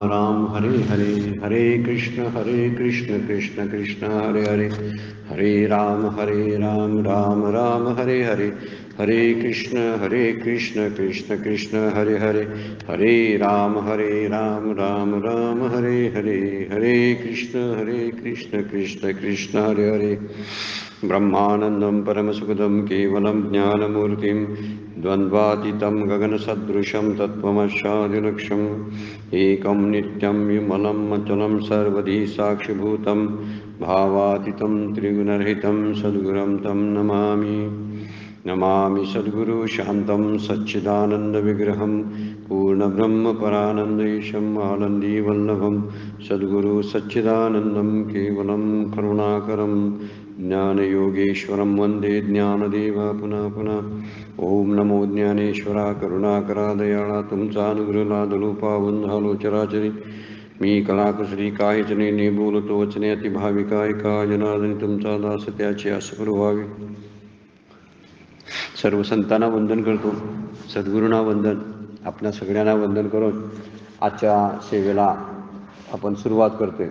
राम हरे हरे, हरे कृष्ण कृष्ण कृष्ण हरे हरे, हरे राम राम राम हरे हरे, हरे कृष्ण कृष्ण कृष्ण हरे हरे, हरे राम राम राम हरे हरे, हरे कृष्ण कृष्ण कृष्ण हरे हरे। ब्रह्मानंदं परमसुखदं केवलं ज्ञानमूर्तिं द्वन्द्वातीतं गगनसदृशं तत्त्वमस्यादिलक्ष्यम् एकं नित्यं विमलं अचलं सर्वधी साक्षिभूतं भावातीतं त्रिगुणरहितं सद्गुरुं तं नमामि। नमामि सद्गुरु शान्तं सच्चिदानन्दविग्रहं पूर्णब्रह्मपरानन्देशम् आनन्दीवल्लभं सद्गुरु सच्चिदानन्दं केवलं करुणाकरं ज्ञानयोगेश्वरं वन्दे ज्ञानदेव पुनः पुनः। ओम नमो ज्ञानेश्वरा करुणाकरा दयाळा तुमचा अनुग्रह लादलो पावन झालो चराचरी। मी कलाकुसरी काहीजने बोलतो वचने अतिभाविका ऐका जनार्दनी तुमचा दास त्याचे असफल व्हावे। सर्व संतांना वंदन करतो, सद्गुरूंना वंदन, आपल्या सगळ्यांना वंदन करून आजच्या सेवेला आपण सुरुवात करतोय।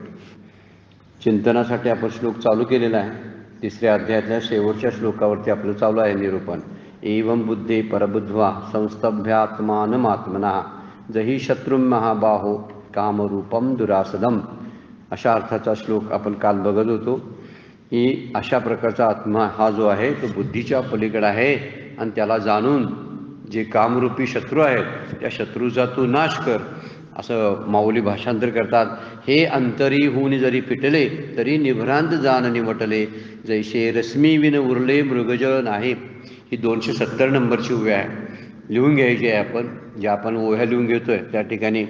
चिंतनासाठी आपण श्लोक चालू केलेला आहे। तिसऱ्या अध्यायातल्या शेवटच्या श्लोकावरती आपलं चालू आहे निरूपण। एवं बुद्धे परबुद्ध्वा संस्तभ्यात्मानमात्मना जही शत्रुं महाबाहो कामरूपम दुरासदम, अशा अर्थाचा श्लोक आपण काल बघत होतो की अशा प्रकारचा आत्मा हा जो आहे तो बुद्धीच्या पलीकडे आहे आणि त्याला जाणून जे कामरूपी शत्रू आहेत त्या शत्रूचा तू नाश कर, असं माऊली भाषांतर करतात। हे अंतरी होऊन जरी फिटले तरी निभ्रांत जाण निवटले, जैसे रश्मी विन उरले मृगजळ नाही। ही 270 नंबरची ओवी आहे, लिहून घ्यायची आहे आपण। जे आपण ओव्या लिहून घेतोय त्या ठिकाणी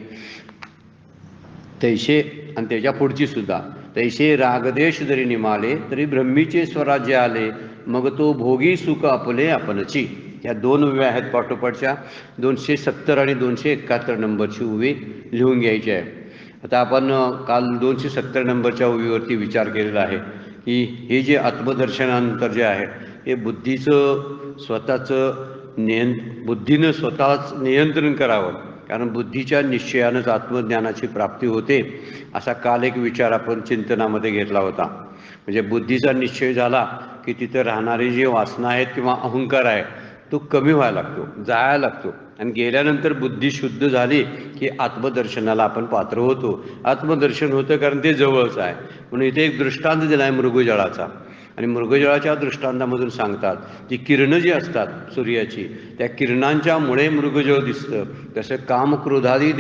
तैसे आणि त्याच्या पुढची सुद्धा, तैसे रागदेश जरी निमाले तरी ब्रह्मीचे स्वराज्य आले, मग तो भोगी सुख आपले आपणची। या दोन ओव्या आहेत पाठोपाठच्या, 270 आणि 271 नंबरची ओवी लिहून घ्यायची आहे। आता आपण काल 270 नंबरच्या ओवीवरती विचार केलेला आहे की हे जे आत्मदर्शनानंतर जे आहे हे बुद्धीचं स्वतःचं बुद्धीनं स्वतःच नियंत्रण करावं, कारण बुद्धीच्या निश्चयानंच आत्मज्ञानाची प्राप्ती होते, असा काल एक विचार आपण चिंतनामध्ये घेतला होता। म्हणजे बुद्धीचा निश्चय झाला की तिथं राहणारी जी वासना आहेत किंवा अहंकार आहे तो कमी व्हायला लागतो, जायला लागतो, आणि गेल्यानंतर बुद्धी शुद्ध झाली की आत्मदर्शनाला आपण पात्र होतो। आत्मदर्शन होतं कारण ते जवळच आहे। म्हणून इथे एक दृष्टांत दिला आहे मृगजळाचा, आणि मृगजळाच्या दृष्टांतामधून सांगतात जी किरणं जी असतात सूर्याची, त्या किरणांच्यामुळे मृगजळ दिसतं। तसं काम क्रोधादी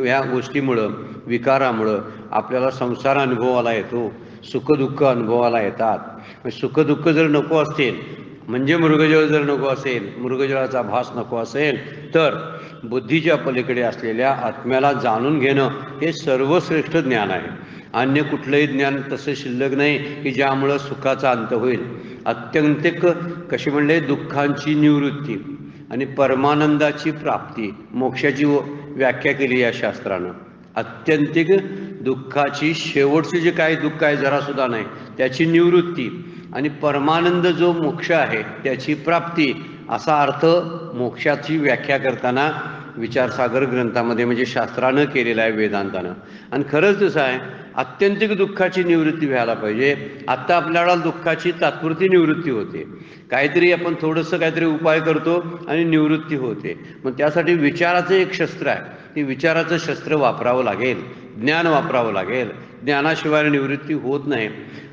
या गोष्टीमुळं विकारामुळं आपल्याला संसार अनुभवाला येतो, सुखदुःख अनुभवाला येतात। सुखदुःख जर नको असतील म्हणजे मृगजळ जर नको असेल, मृगजळाचा भास नको असेल, तर बुद्धीच्या पलीकडे असलेल्या आत्म्याला जाणून घेणं हे सर्वश्रेष्ठ ज्ञान आहे। अन्य कुठलंही ज्ञान तसं शिल्लक नाही की ज्यामुळं सुखाचा अंत होईल। अत्यंतिक कशी म्हणले दुःखांची निवृत्ती आणि परमानंदाची प्राप्ती, मोक्षाची व्याख्या केली या शास्त्रानं। अत्यंतिक दुःखाची शेवटचे जे काही दुःख आहे जरासुद्धा नाही त्याची निवृत्ती, आणि परमानंद जो मोक्ष आहे त्याची प्राप्ती, असा अर्थ मोक्षाची व्याख्या करताना विचारसागर ग्रंथामध्ये म्हणजे शास्त्रानं केलेला आहे, वेदांतानं। आणि खरंच तसं आहे, अत्यंतिक दुःखाची निवृत्ती व्हायला पाहिजे। आत्ता आपल्याला दुःखाची तात्पुरती निवृत्ती होते, काहीतरी आपण थोडंसं काहीतरी उपाय करतो आणि निवृत्ती होते। मग त्यासाठी विचाराचं एक शस्त्र आहे, ते विचाराचं शस्त्र वापरावं लागेल, ज्ञान वापरावं लागेल। ज्ञानाशिवाय निवृत्ती होत नाही,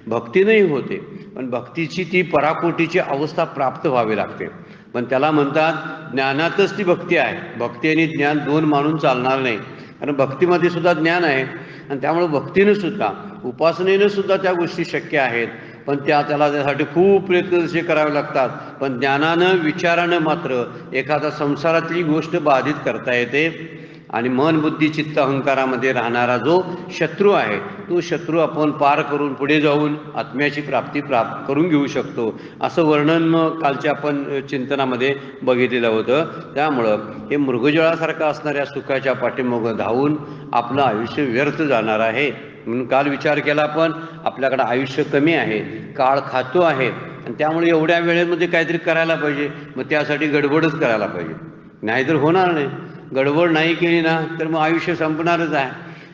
भक्तीनंही होते, पण भक्तीची ती पराकोटीची अवस्था प्राप्त व्हावी लागते। पण त्याला म्हणतात ज्ञानातच ती भक्ती आहे। भक्ती आणि ज्ञान दोन मानून चालणार नाही, कारण भक्तीमध्ये सुद्धा ज्ञान आहे, आणि त्यामुळे भक्तीनं सुद्धा उपासनेनं सुद्धा त्या गोष्टी शक्य आहेत, पण त्याला त्यासाठी खूप प्रयत्न करावे लागतात। पण ज्ञानानं विचारानं मात्र एखादा संसारातली गोष्ट बाधित करता येते, आणि मन बुद्धी चित्त अहंकारामध्ये राहणारा जो शत्रू आहे तो शत्रू आपण पार करून पुढे जाऊन आत्म्याची प्राप्ती करून घेऊ शकतो, असं वर्णन कालच्या आपण चिंतनामध्ये बघितलेलं होतं। त्यामुळं हे मृगजळासारखं असणाऱ्या सुखाच्या पाठीमागं धावून आपलं आयुष्य व्यर्थ जाणार आहे। म्हणून काल विचार केला आपण, आपल्याकडं आयुष्य कमी आहे, काळ खातो आहे, आणि त्यामुळे एवढ्या वेळेमध्ये काहीतरी करायला पाहिजे। मग त्यासाठी गडबडच करायला पाहिजे, नाहीतर होणार नाही। गडबड नाही केली ना तर मग आयुष्य संपणारच आहे।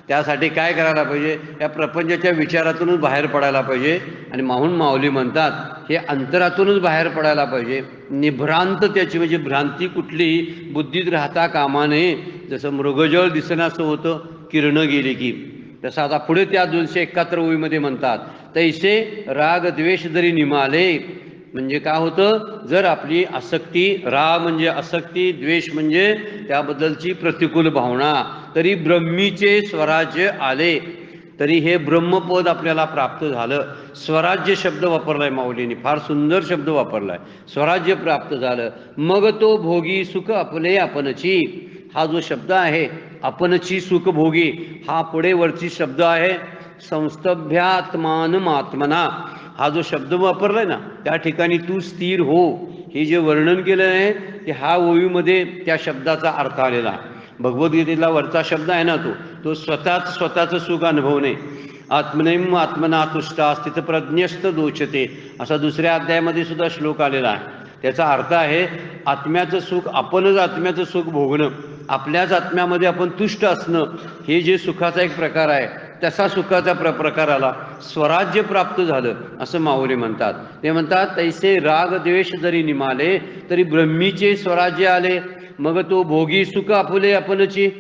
त्यासाठी काय करायला पाहिजे, या प्रपंचाच्या विचारातूनच बाहेर पडायला पाहिजे. आणि माहून माऊली म्हणतात हे अंतरातूनच बाहेर पडायला पाहिजे. निभ्रांत त्याची म्हणजे भ्रांती कुठलीही बुद्धीत राहता कामा नये. जसं मृगजळ दिसण्याचं होतं किरणं गेली की, तसं आता पुढे त्या 271 ओळीमध्ये म्हणतात तैसे राग द्वेष जरी निमाले. म्हणजे काय होतं, जर आपली आसक्ती, राग म्हणजे आसक्ती, द्वेष म्हणजे त्याबद्दलची प्रतिकूल भावना, तरी ब्रह्मीचे स्वराज्य आले, तरी हे ब्रह्मपद आपल्याला प्राप्त झालं. स्वराज्य शब्द वापरलाय माऊलीने, फार सुंदर शब्द वापरलाय. स्वराज्य प्राप्त झालं, मग तो भोगी सुख आपले आपणची. हा जो शब्द आहे आपणची सुख भोगी, हा पुढे वरची शब्द आहे संस्तभ्यात्मानमात्मना. हा जो शब्द वापरलाय ना, त्या ठिकाणी तू स्थिर हो, हे जे वर्णन केलं आहे ते हा ओळीमध्ये त्या शब्दाचा अर्थ आलेला आहे. भगवद्गीतेला वरचा शब्द आहे ना, तो स्वतःचं सुख अनुभवणे. आत्मनैम आत्मना तुष्टा स्थित प्रज्ञस्त दोचते, असा दुसऱ्या अध्यायामध्ये सुद्धा श्लोक आलेला आहे. त्याचा अर्थ आहे आत्म्याचं सुख, आपणच आत्म्याचं सुख भोगणं, आपल्याच आत्म्यामध्ये आपण तुष्ट असणं, हे जे सुखाचा एक प्रकार आहे, तसा सुखाचा प्रकाराला स्वराज्य प्राप्त झालं असं माऊली म्हणतात. ते म्हणतात तैसे राग द्वेष जरी निमाले, तरी ब्रह्मीचे स्वराज्य आले, मग तो भोगी सुख आपुले आपणची.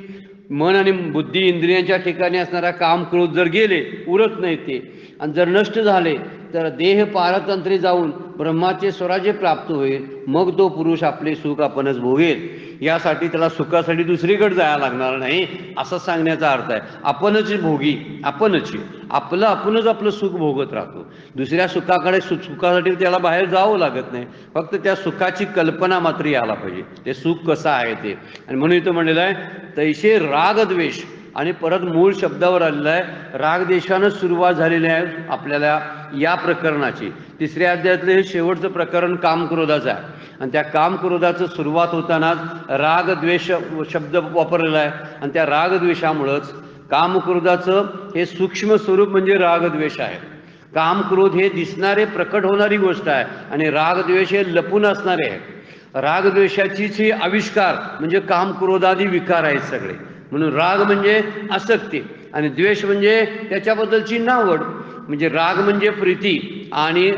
मन आणि बुद्धी इंद्रियांच्या ठिकाणी असणारा काम क्रोध जर गेले, उरत नाही ते, आणि जर नष्ट झाले तर देह पारतंत्र्य जाऊन ब्रह्माचे स्वराज्य प्राप्त होईल. मग तो पुरुष आपले सुख आपणच भोगेल. यासाठी त्याला सुखासाठी दुसरीकडे जायला लागणार नाही, असं सांगण्याचा अर्थ आहे. आपणच भोगी, आपणच आपणच आपलं सुख भोगत राहतो. दुसऱ्या सुखाकडे सुखासाठी त्याला बाहेर जावं लागत नाही, फक्त त्या सुखाची कल्पना मात्र यायला पाहिजे, ते सुख कसं आहे ते. आणि म्हणून इथं म्हणलेलं आहे तैसे रागद्वेष, आणि परत मूळ शब्दावर आलेला आहे. रागद्वेषानं सुरुवात झालेली आहे आपल्याला या प्रकरणाची. तिसऱ्या अध्यायातलं हे शेवटचं प्रकरण कामक्रोधाचं आहे, आणि त्या कामक्रोधाचं सुरुवात होतानाच रागद्वेष शब्द वापरलेला आहे. आणि त्या रागद्वेषामुळंच कामक्रोधाचं हे सूक्ष्म स्वरूप म्हणजे रागद्वेष आहे. कामक्रोध हे दिसणारे प्रकट होणारी गोष्ट आहे, आणि रागद्वेष हे लपून असणारे आहे. रागद्वेषाचीच ही आविष्कार म्हणजे कामक्रोधादी विकार आहेत सगळे. म्हणून राग म्हणजे आसक्ती, आणि द्वेष म्हणजे त्याच्याबद्दलची नावड. म्हणजे राग म्हणजे प्रीती, आणि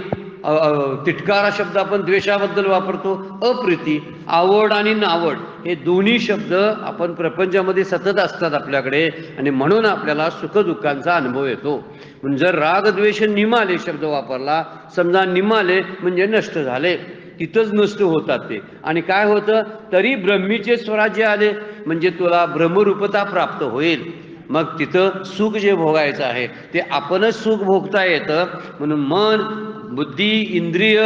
तिटकारा शब्द आपण द्वेषाबद्दल वापरतो अप्रीती. आवड आणि नावड हे दोन्ही शब्द आपण प्रपंचामध्ये सतत असतात आपल्याकडे, आणि म्हणून आपल्याला सुखदुःखांचा अनुभव येतो. म्हणजे जर राग द्वेष निमाले शब्द वापरला, समजा निमाले म्हणजे नष्ट झाले, तिथंच नष्ट होतात ते. आणि काय होतं, तरी ब्रह्मीचे स्वराज्य आले, म्हणजे तुला ब्रह्मरूपता प्राप्त होईल. मग तिथं सुख जे भोगायचं आहे ते आपणच सुख भोगता येतं. म्हणून मन बुद्धी इंद्रिय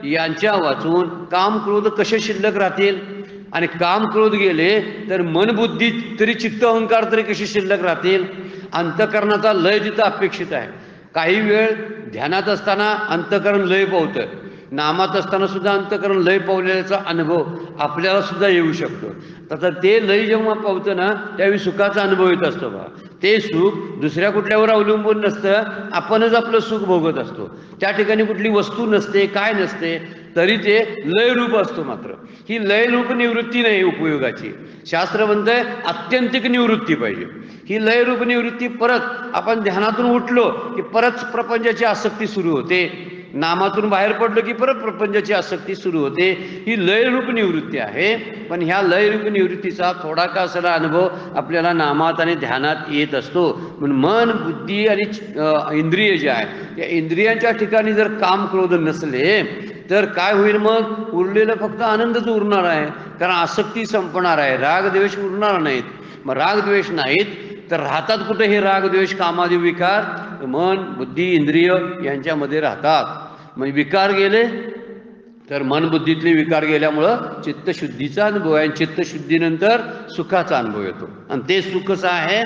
यांच्या वाचून काम क्रोध कसे शिल्लक राहतील, आणि काम क्रोध गेले तर मन बुद्धी तरी चित्त अहंकार तरी कसे शिल्लक राहतील. अंतकरणाचा लय तिथं अपेक्षित आहे. काही वेळ ध्यानात असताना अंतकरण लय पावतं, नामात असताना सुद्धा अंतकरण लय पावलेल्याचा अनुभव आपल्याला सुद्धा येऊ शकतो. तर ते लय जेव्हा पावतं ना, त्यावेळी सुखाचा अनुभव येत असतो. बा ते सुख दुसऱ्या कुठल्यावर अवलंबून नसतं, आपणच आपलं सुख भोगत असतो. त्या ठिकाणी कुठली वस्तू नसते, काय नसते, तरी ते लयरूप असतो. मात्र ही लयरूप निवृत्ती नाही उपयोगाची. शास्त्र म्हणतंय आत्यंतिक निवृत्ती पाहिजे. ही लयरूप निवृत्ती परत आपण ध्यानातून उठलो की परत प्रपंचाची आसक्ती सुरू होते, नामातून बाहेर पडलो की परत प्रपंचाची आसक्ती सुरू होते. ही लयरूप निवृत्ती आहे. पण ह्या लयरूप निवृत्तीचा थोडा का असेला अनुभव आपल्याला नामात आणि ध्यानात येत असतो. म्हणून मन बुद्धी आणि इंद्रिय जे आहे, त्या इंद्रियांच्या ठिकाणी जर काम क्रोध नसले तर काय होईल, मग उरलेलं फक्त आनंदच उरणार आहे. कारण आसक्ती संपणार आहे, रागद्वेष उरणार नाहीत. मग रागद्वेष नाहीत तर राहतात कुठे हे रागद्वेष कामादी विकार, मन बुद्धी इंद्रिय यांच्यामध्ये राहतात. म्हणजे विकार गेले तर मन बुद्धीतले विकार गेल्यामुळं चित्तशुद्धीचा अनुभव आहे. चित्तशुद्धीनंतर सुखाचा अनुभव येतो, आणि ते सुखच आहे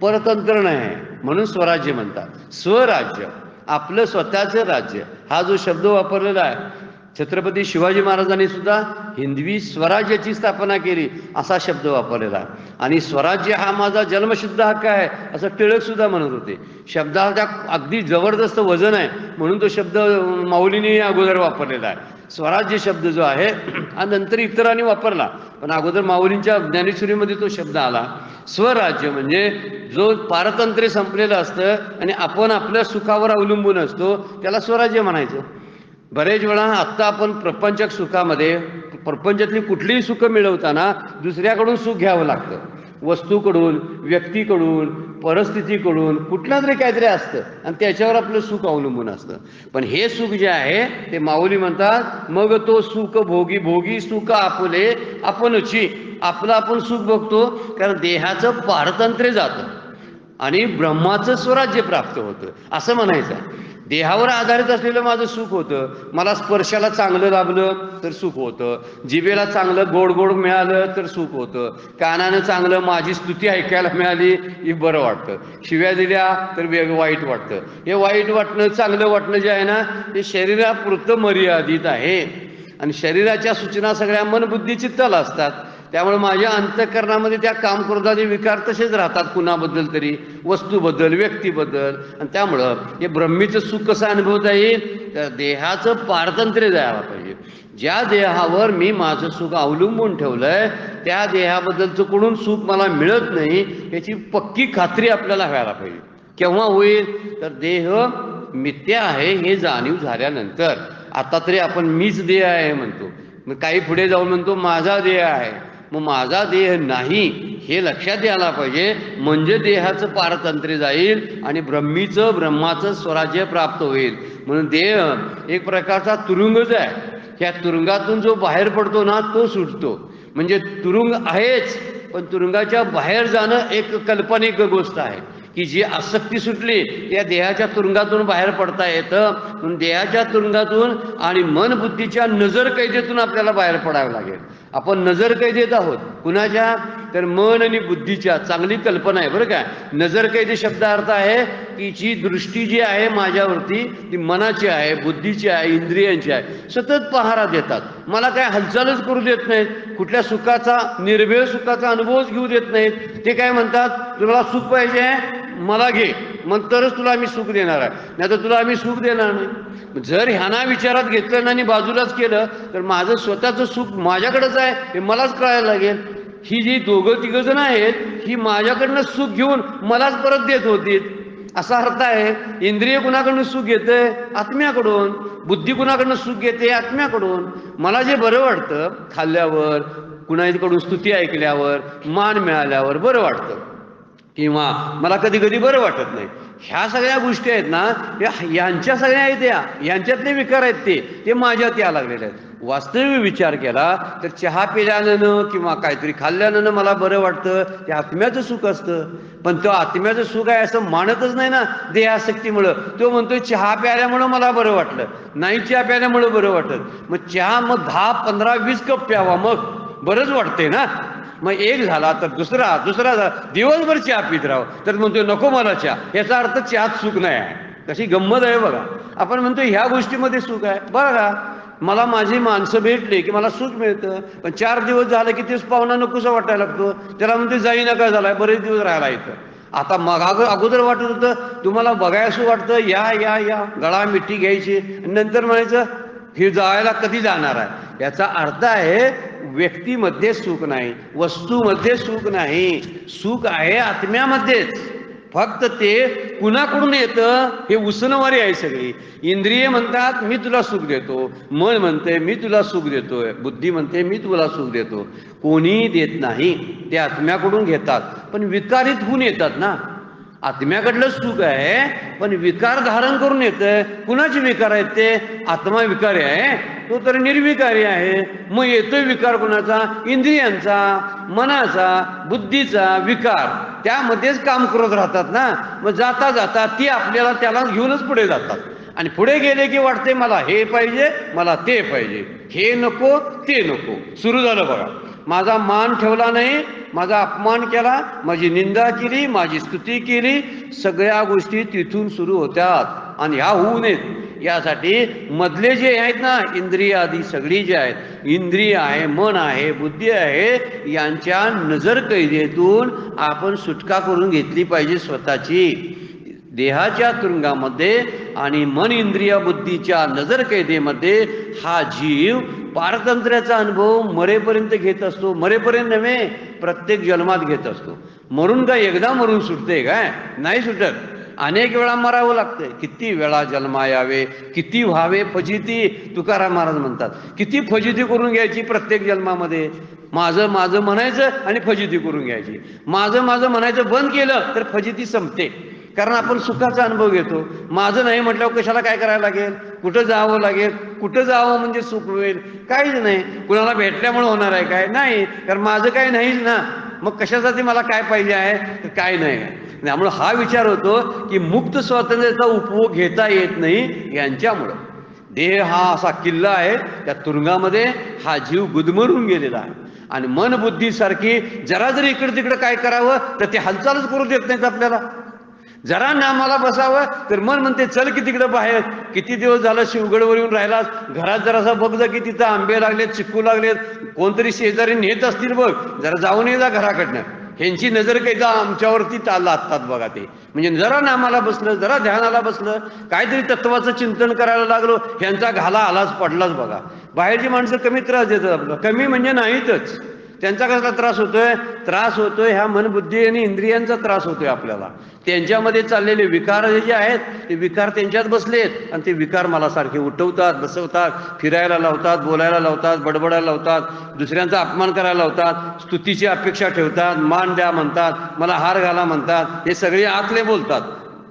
परतंत्र आहे. म्हणून स्वराज्य म्हणतात. स्वराज्य आपलं स्वतःचं राज्य, हा जो शब्द वापरलेला आहे, छत्रपती शिवाजी महाराजांनी सुद्धा हिंदवी स्वराज्याची स्थापना केली असा शब्द वापरलेला आहे. आणि स्वराज्य हा माझा जन्मसिद्ध हक्क आहे असं टिळक सुद्धा म्हणत होते. शब्दाचा अगदी जबरदस्त वजन आहे, म्हणून तो शब्द माऊलींनी अगोदर वापरलेला आहे. स्वराज्य शब्द जो आहे हा नंतर इतरांनी वापरला, पण अगोदर माऊलींच्या ज्ञानेश्वरीमध्ये तो शब्द आला. स्वराज्य म्हणजे जो पारतंत्र्य संपलेलं असतं आणि आपण आपल्या सुखावर अवलंबून असतो त्याला स्वराज्य म्हणायचं. बरेच वेळा आत्ता आपण प्रपंचक सुखामध्ये प्रपंचातली कुठलीही सुखं मिळवताना दुसऱ्याकडून सुख घ्यावं लागतं. वस्तूकडून, व्यक्तीकडून, परिस्थितीकडून कुठलं तरी काहीतरी असतं आणि त्याच्यावर आपलं सुख अवलंबून असतं. पण हे सुख जे आहे ते माऊली म्हणतात, मग तो सुख भोगी भोगी सुख आपले आपणची. आपलं आपण सुख भोगतो कारण देहाचं पारतंत्र्य जातं आणि ब्रह्माचं स्वराज्य प्राप्त होतं असं म्हणायचं. देहावर आधारित असलेलं माझं सुख होतं. मला स्पर्शाला चांगलं लाभलं तर सुख होतं, जिभेला चांगलं गोड गोड मिळालं तर सुख होतं, कानानं चांगलं माझी स्तुती ऐकायला मिळाली की बरं वाटतं, शिव्या दिल्या तर वाईट वाटतं. हे वाईट वाटणं चांगलं वाटणं जे आहे ना ते शरीरापुरतं मर्यादित आहे आणि शरीराच्या सूचना सगळ्या मन बुद्धी चित्ताला असतात. त्यामुळे माझ्या अंतःकरणामध्ये त्या काम क्रोधाचे विकार तसेच राहतात, कुणाबद्दल तरी, वस्तूबद्दल, व्यक्तीबद्दल. आणि त्यामुळं हे ब्रह्मीचं सुख कसं अनुभवता येईल तर देहाचं पारतंत्र्य जायला पाहिजे. ज्या देहावर मी माझं सुख अवलंबून ठेवलंय त्या देहाबद्दलचं कुठून सुख मला मिळत नाही याची पक्की खात्री आपल्याला व्हायला पाहिजे. केव्हा होईल तर देह मिथ्या आहे हे जाणीव झाल्यानंतर. आता तरी आपण मीच देह आहे म्हणतो, मग काही पुढे जाऊन म्हणतो माझा देह आहे. मग माझा देह नाही हे लक्षात यायला पाहिजे, म्हणजे देहाचं पारतंत्र्य जाईल आणि ब्रह्माचं स्वराज्य प्राप्त होईल. म्हणून देह एक प्रकारचा तुरुंगच आहे. ह्या तुरुंगातून जो बाहेर पडतो ना तो सुटतो. म्हणजे तुरुंग आहेच पण तुरुंगाच्या बाहेर जाणं एक काल्पनिक गोष्ट आहे की जी आसक्ती सुटली या देहाच्या तुरुंगातून बाहेर पडता येतं. म्हणून देहाच्या तुरुंगातून आणि मन बुद्धीच्या नजर कैदेतून आपल्याला बाहेर पडावं लागेल. आपण नजर कैदेत आहोत कुणाच्या तर मन आणि बुद्धीच्या. चांगली कल्पना आहे बरं का. नजर कैदी शब्दार्थ आहे की जी दृष्टी जी आहे माझ्यावरती ती मनाची आहे, बुद्धीची आहे, इंद्रियांची आहे. सतत पहारा देतात, मला काय हालचालच करू देत नाहीत, कुठल्या सुखाचा निर्भय सुखाचा अनुभवच घेऊ देत नाहीत. ते काय म्हणतात, तुला सुख पाहिजे मला घे, मग तरच तुला आम्ही सुख देणार आहे, नाही तर तुला आम्ही सुख देणार नाही. जर ह्यांना विचारात घेतलं आणि बाजूलाच केलं तर माझं स्वतःचं सुख माझ्याकडेच आहे हे मलाच कळायला लागेल. ही जी दोघं तिघं जण आहेत ही माझ्याकडनं सुख घेऊन मलाच परत देत होती असा अर्थ आहे. इंद्रिय कुणाकडनं सुख घेते आत्म्याकडून, बुद्धी कुणाकडनं सुख घेते आत्म्याकडून. मला जे बरं वाटतं खाल्ल्यावर, कुणाकडून स्तुती ऐकल्यावर, मान मिळाल्यावर बरं वाटतं, किंवा मला कधी कधी बरं वाटत नाही. ह्या सगळ्या गोष्टी आहेत ना यांच्या सगळ्या आहेत, यांच्यातले विकार आहेत ते माझ्यात या लागलेले आहेत. वास्तविक विचार केला तर चहा पिल्यानं किंवा काहीतरी खाल्ल्यानं मला बरं वाटतं ते आत्म्याचं सुख असतं. पण तो आत्म्याचं सुख आहे असं मानतच नाही ना देहासक्तीमुळं. तो म्हणतोय चहा प्यायल्यामुळं मला बरं वाटलं, नाही चहा प्यायल्यामुळं बरं वाटत. मग चहा मग 10, 15, 20 कप प्यावा मग बरंच वाटतंय ना. मग एक झाला तर दुसरा झाला, दिवसभर चहा पित राहावं तर म्हणतोय नको मला चहा. याचा अर्थ चहात सुख नाही आहे. कशी गंमत आहे बघा. आपण म्हणतो ह्या गोष्टीमध्ये सुख आहे. बघा मला माझी माणसं भेटली की मला सुख मिळतं, पण 4 दिवस झाले की तेच पाहुणा नकोसा वाटायला लागतो. त्याला म्हणते जाई नका झालाय, बरेच दिवस राहायला इथं. आता मग अगोदर वाटत होतं तुम्हाला बघायचं वाटतं या या या गळा मिठी घ्यायची, नंतर म्हणायचं हे जायला कधी जाणार आहे. याचा अर्थ आहे व्यक्तीमध्ये सुख नाही, वस्तूमध्ये सुख नाही, सुख आहे आत्म्यामध्येच. फक्त ते कुणाकडून येतं हे उसनवारी आहे सगळी. इंद्रिय म्हणतात मी तुला सुख देतो, मन म्हणते मी तुला सुख देतोय, बुद्धी म्हणते मी तुला सुख देतो. कोणीही देत नाही, ते आत्म्याकडून घेतात. पण विकारित होऊन येतात ना. आत्म्याकडलं सुख आहे पण विकार धारण करून येतं. कुणाचे विकार आहेत ते? आत्मा विकारी आहे, तो तर निर्विकारी आहे. मग येतोय विकार कुणाचा? इंद्रियांचा, मनाचा, बुद्धीचा विकार. त्यामध्येच काम करत राहतात ना. मग जाता जाता ती आपल्याला त्याला घेऊनच पुढे जातात आणि पुढे गेले की वाटते मला हे पाहिजे, मला ते पाहिजे, हे नको ते नको. सुरू झालं बघा. माझा मान ठेवला नाही, माझा अपमान केला, माझी निंदा केली, माझी स्तुती केली, सगळ्या गोष्टी तिथून सुरू होत्यात आणि ह्या होऊ नयेत यासाठी मधले जे आहेत ना इंद्रिय आदी सगळी जे आहेत, इंद्रिय आहे, मन आहे, बुद्धी आहे, यांच्या नजर कैदेतून आपण सुटका करून घेतली पाहिजे स्वतःची. देहाच्या तुरुंगामध्ये आणि मन इंद्रिय बुद्धीच्या नजर कैदेमध्ये हा जीव पारतंत्र्याचा अनुभव मरेपर्यंत घेत असतो. मरेपर्यंत नव्हे, प्रत्येक जन्मात घेत असतो. मरून काय एकदा मरून सुटते काय? नाही सुटत. अनेक वेळा मरावं लागतंय. किती वेळा जन्मा यावे, किती व्हावे फजिती, तुकाराम महाराज म्हणतात. किती फजिती करून घ्यायची प्रत्येक जन्मामध्ये. माझं माझं म्हणायचं आणि फजिती करून घ्यायची. माझं माझं म्हणायचं बंद केलं तर फजिती संपते. कारण आपण सुखाचा अनुभव घेतो. माझं नाही म्हटल्यावर कशाला काय करायला लागेल? कुठं जावं लागेल? कुठं जावं म्हणजे सुख होईल? काहीच नाही. कुणाला भेटल्यामुळे होणार आहे काय? नाही. कारण माझं काही नाहीच ना. मग कशासाठी मला काय पाहिजे आहे? तर काय नाही. त्यामुळं हा विचार होतो की मुक्त स्वातंत्र्याचा उपभोग घेता येत नाही यांच्यामुळं. देह हा असा किल्ला आहे, त्या तुरुंगामध्ये हा जीव गुदमरून गेलेला आहे. आणि मन बुद्धीसारखी जरा जरी इकडे तिकडे काय करावं तर ते हालचालच करू देत नाहीत आपल्याला. जरा नामाला बसावं तर मन म्हणते चल की तिकडे बाहेर. किती दिवस झालं शिवगडवर येऊन राहिलास, घरात जरासा बघ जा की तिथं आंबे लागलेत, चिक्कू लागलेत, कोणतरी शेजारी नेत असतील बघ, जरा जाऊन ये जा घराकडनं. ह्यांची नजर काही का आमच्यावरती लादतात बघा ते. म्हणजे जरा नामाला बसलं, जरा ध्यानाला बसलं, काहीतरी तत्वाचं चिंतन करायला लागलो, ह्यांचा घाला आलाच पडलाच बघा. बाहेरची माणसं कमी त्रास देतात आपलं. कमी म्हणजे नाहीतच. त्यांचा कसला त्रास होतोय? त्रास होतोय ह्या मनबुद्धी आणि इंद्रियांचा त्रास होतोय आपल्याला. त्यांच्यामध्ये चाललेले विकार जे आहेत ते विकार त्यांच्यात बसलेत आणि ते विकार मला सारखे उठवतात, बसवतात, फिरायला लावतात, बोलायला लावतात, बडबडायला लावतात, दुसऱ्यांचा अपमान करायला लावतात, स्तुतीची अपेक्षा ठेवतात, मान द्या म्हणतात, मला हार घाला म्हणतात. हे सगळे आतले बोलतात.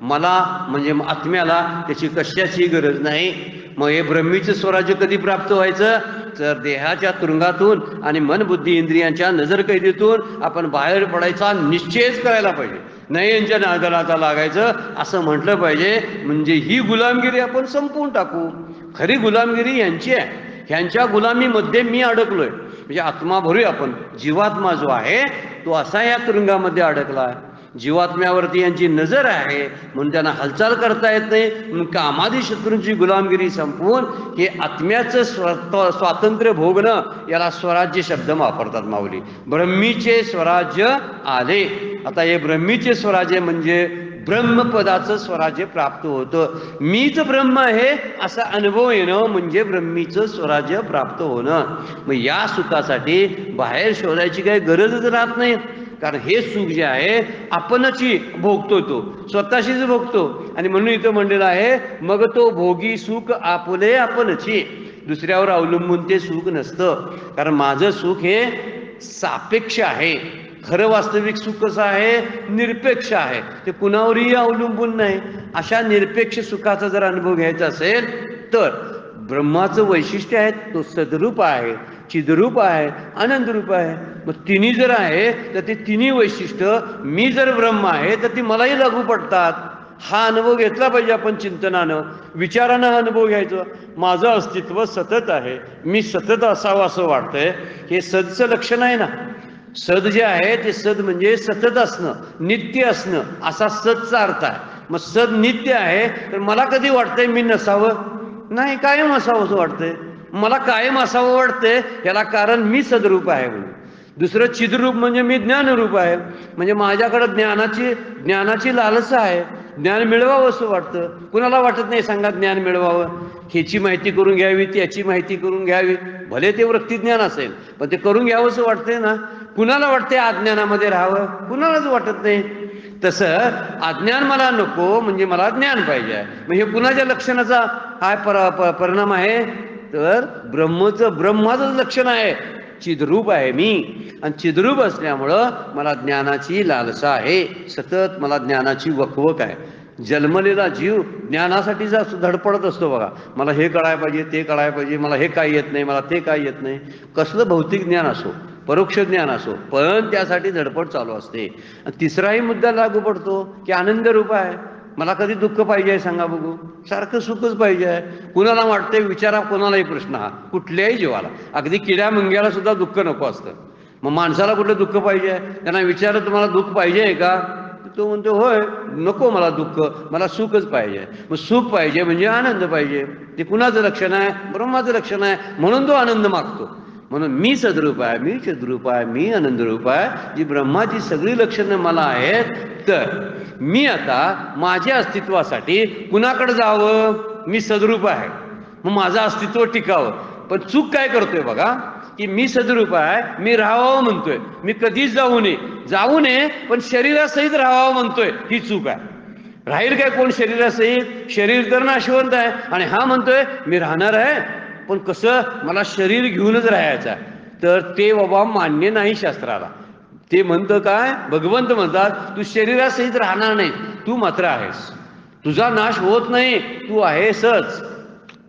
मला म्हणजे आत्म्याला त्याची कशाची गरज नाही. मग हे ब्रह्मीचं स्वराज्य कधी प्राप्त व्हायचं? तर देहाच्या तुरुंगातून आणि मन बुद्धी इंद्रियांच्या नजरकैदीतून आपण बाहेर पडायचा निश्चयच करायला पाहिजे. नाही यांच्या नादाला आता लागायचं असं म्हटलं पाहिजे. म्हणजे ही गुलामगिरी आपण संपवून टाकू. खरी गुलामगिरी यांची आहे. ह्यांच्या गुलामीमध्ये मी अडकलोय. म्हणजे आत्मा भरूया आपण. जीवात्मा जो आहे तो असा या तुरुंगामध्ये अडकला आहे. जीवात्म्यावरती यांची नजर आहे म्हणून त्यांना हालचाल करता येत नाही. म्हणून कामादी शत्रूंची गुलामगिरी संपवून हे आत्म्याचं स्वातंत्र्य भोगणं, याला स्वराज्य शब्द वापरतात माऊली. ब्रह्मीचे स्वराज्य आले. आता हे ब्रह्मीचे स्वराज्य म्हणजे ब्रह्मपदाचं स्वराज्य प्राप्त होतं. मीच ब्रह्म आहे असा अनुभव येणं म्हणजे ब्रह्मीचं स्वराज्य प्राप्त होणं. मग या सुखासाठी बाहेर शोधायची काही गरजच राहत नाही. कारण हे सुख जे आहे आपणची भोगतो, तो स्वतःशीच भोगतो. आणि म्हणून इथं म्हणलेलं आहे मग तो भोगी सुख आपले आपणची. दुसऱ्यावर अवलंबून ते सुख नसतं. कारण माझं सुख हे सापेक्ष आहे. खरं वास्तविक सुख कसं आहे? निरपेक्ष आहे. ते कुणावरही अवलंबून नाही. अशा निरपेक्ष सुखाचा जर अनुभव घ्यायचा असेल तर ब्रह्माचं वैशिष्ट्य आहे तो सद्रूप आहे, चिद्रूप आहे, आनंदरूप आहे. मग तिन्ही जर आहे तर ते तिन्ही वैशिष्ट्य मी जर ब्रह्म आहे तर ती मलाही लागू पडतात. हा अनुभव घेतला पाहिजे आपण चिंतनानं, विचारानं अनुभव घ्यायचं. माझं अस्तित्व सतत आहे, मी सतत असावं असं वाटतंय. हे सदचं लक्षण आहे ना. सद जे आहे ते सद म्हणजे सतत असणं, नित्य असणं, असा सदचा अर्थ आहे. मग सद नित्य आहे तर मला कधी वाटतंय मी नसावं? नाही, कायम असावं असं वाटतंय. मला कायम असावं वाटतंय याला कारण मी सदरूप आहे म्हणून. दुसरं चिद्रूप म्हणजे मी ज्ञानरूप आहे. म्हणजे माझ्याकडं ज्ञानाची लालसा आहे. ज्ञान मिळवावं असं वाटतं. कुणाला वाटत नाही सांगा ज्ञान मिळवावं? ह्याची माहिती करून घ्यावी, त्याची माहिती करून घ्यावी. भले ते वृत्तीज्ञान असेल पण ते करून घ्यावं असं वाटतंय ना. कुणाला वाटतंय अज्ञानामध्ये राहावं? कुणालाच वाटत नाही. तसं अज्ञान मला नको म्हणजे मला ज्ञान पाहिजे आहे. मग हे कुणाच्या लक्षणाचा हा परिणाम आहे? तर ब्रह्माचं लक्षण आहे. चिद्रूप आहे मी आणि चिद्रूप असल्यामुळं मला ज्ञानाची लालसा आहे. सतत मला ज्ञानाची वकवक आहे. जन्मलेला जीव ज्ञानासाठी धडपडत असतो बघा. मला हे कळायला पाहिजे, ते कळायला पाहिजे, मला हे काय येत नाही, मला ते काय येत नाही. कसलं भौतिक ज्ञान असो, परोक्ष ज्ञान असो, पण त्यासाठी धडपड चालू असते. तिसराही मुद्दा लागू पडतो की आनंद रूप आहे. मला कधी दुःख पाहिजे आहे सांगा बघू? सारखं सुखच पाहिजे आहे. कुणाला वाटतंय? विचारा कोणालाही प्रश्न हा, कुठल्याही जीवाला, अगदी किड्या मुंग्याला सुद्धा दुःख नको असतं. मग माणसाला कुठलं दुःख पाहिजे आहे? त्यांना विचारलं तुम्हाला दुःख पाहिजे आहे का? तो म्हणतो होय, नको मला दुःख, मला सुखच पाहिजे. मग सुख पाहिजे म्हणजे आनंद पाहिजे. ते कुणाचं लक्षण आहे? ब्रह्माचं लक्षण आहे. म्हणून तो आनंद मागतो. म्हणून मी सद्रूप आहे, मी चिद्रूप आहे, मी आनंदरूप आहे. जी ब्रह्माची सगळी लक्षणं मला आहेत. तर मी आता माझ्या अस्तित्वासाठी कुणाकडे जावं? मी सद्रूप आहे, मग माझं अस्तित्व टिकावं. पण चूक काय करतोय बघा, की मी सद्रूप आहे, मी राहावं म्हणतोय, मी कधीच जाऊ नये पण शरीरासहित राहावं म्हणतोय, ही चूक आहे. राहील काय कोण शरीरासहित? शरीर तर नाशवंत आहे, आणि हा म्हणतोय मी राहणार आहे, पण कसं, मला शरीर घेऊनच राहायचं आहे. तर ते बाबा मान्य नाही शास्त्राला. ते म्हणतं काय, भगवंत म्हणतात तू शरीरासहित राहणार नाही, तू मात्र आहेस, तुझा नाश होत नाही, तू आहेसच,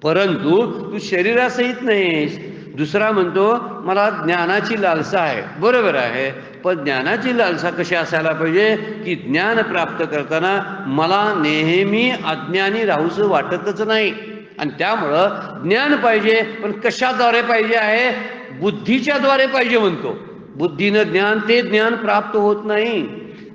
परंतु तू शरीरासहित नाहीस. दुसरा म्हणतो मला ज्ञानाची लालसा आहे. बरोबर आहे, पण ज्ञानाची लालसा कशी असायला पाहिजे, की ज्ञान प्राप्त करताना मला नेहमी अज्ञानी राहूसं वाटतच नाही, आणि त्यामुळं ज्ञान पाहिजे, पण कशाद्वारे पाहिजे आहे, बुद्धीच्या द्वारे पाहिजे म्हणतो. बुद्धीनं ज्ञान, ते ज्ञान प्राप्त होत नाही,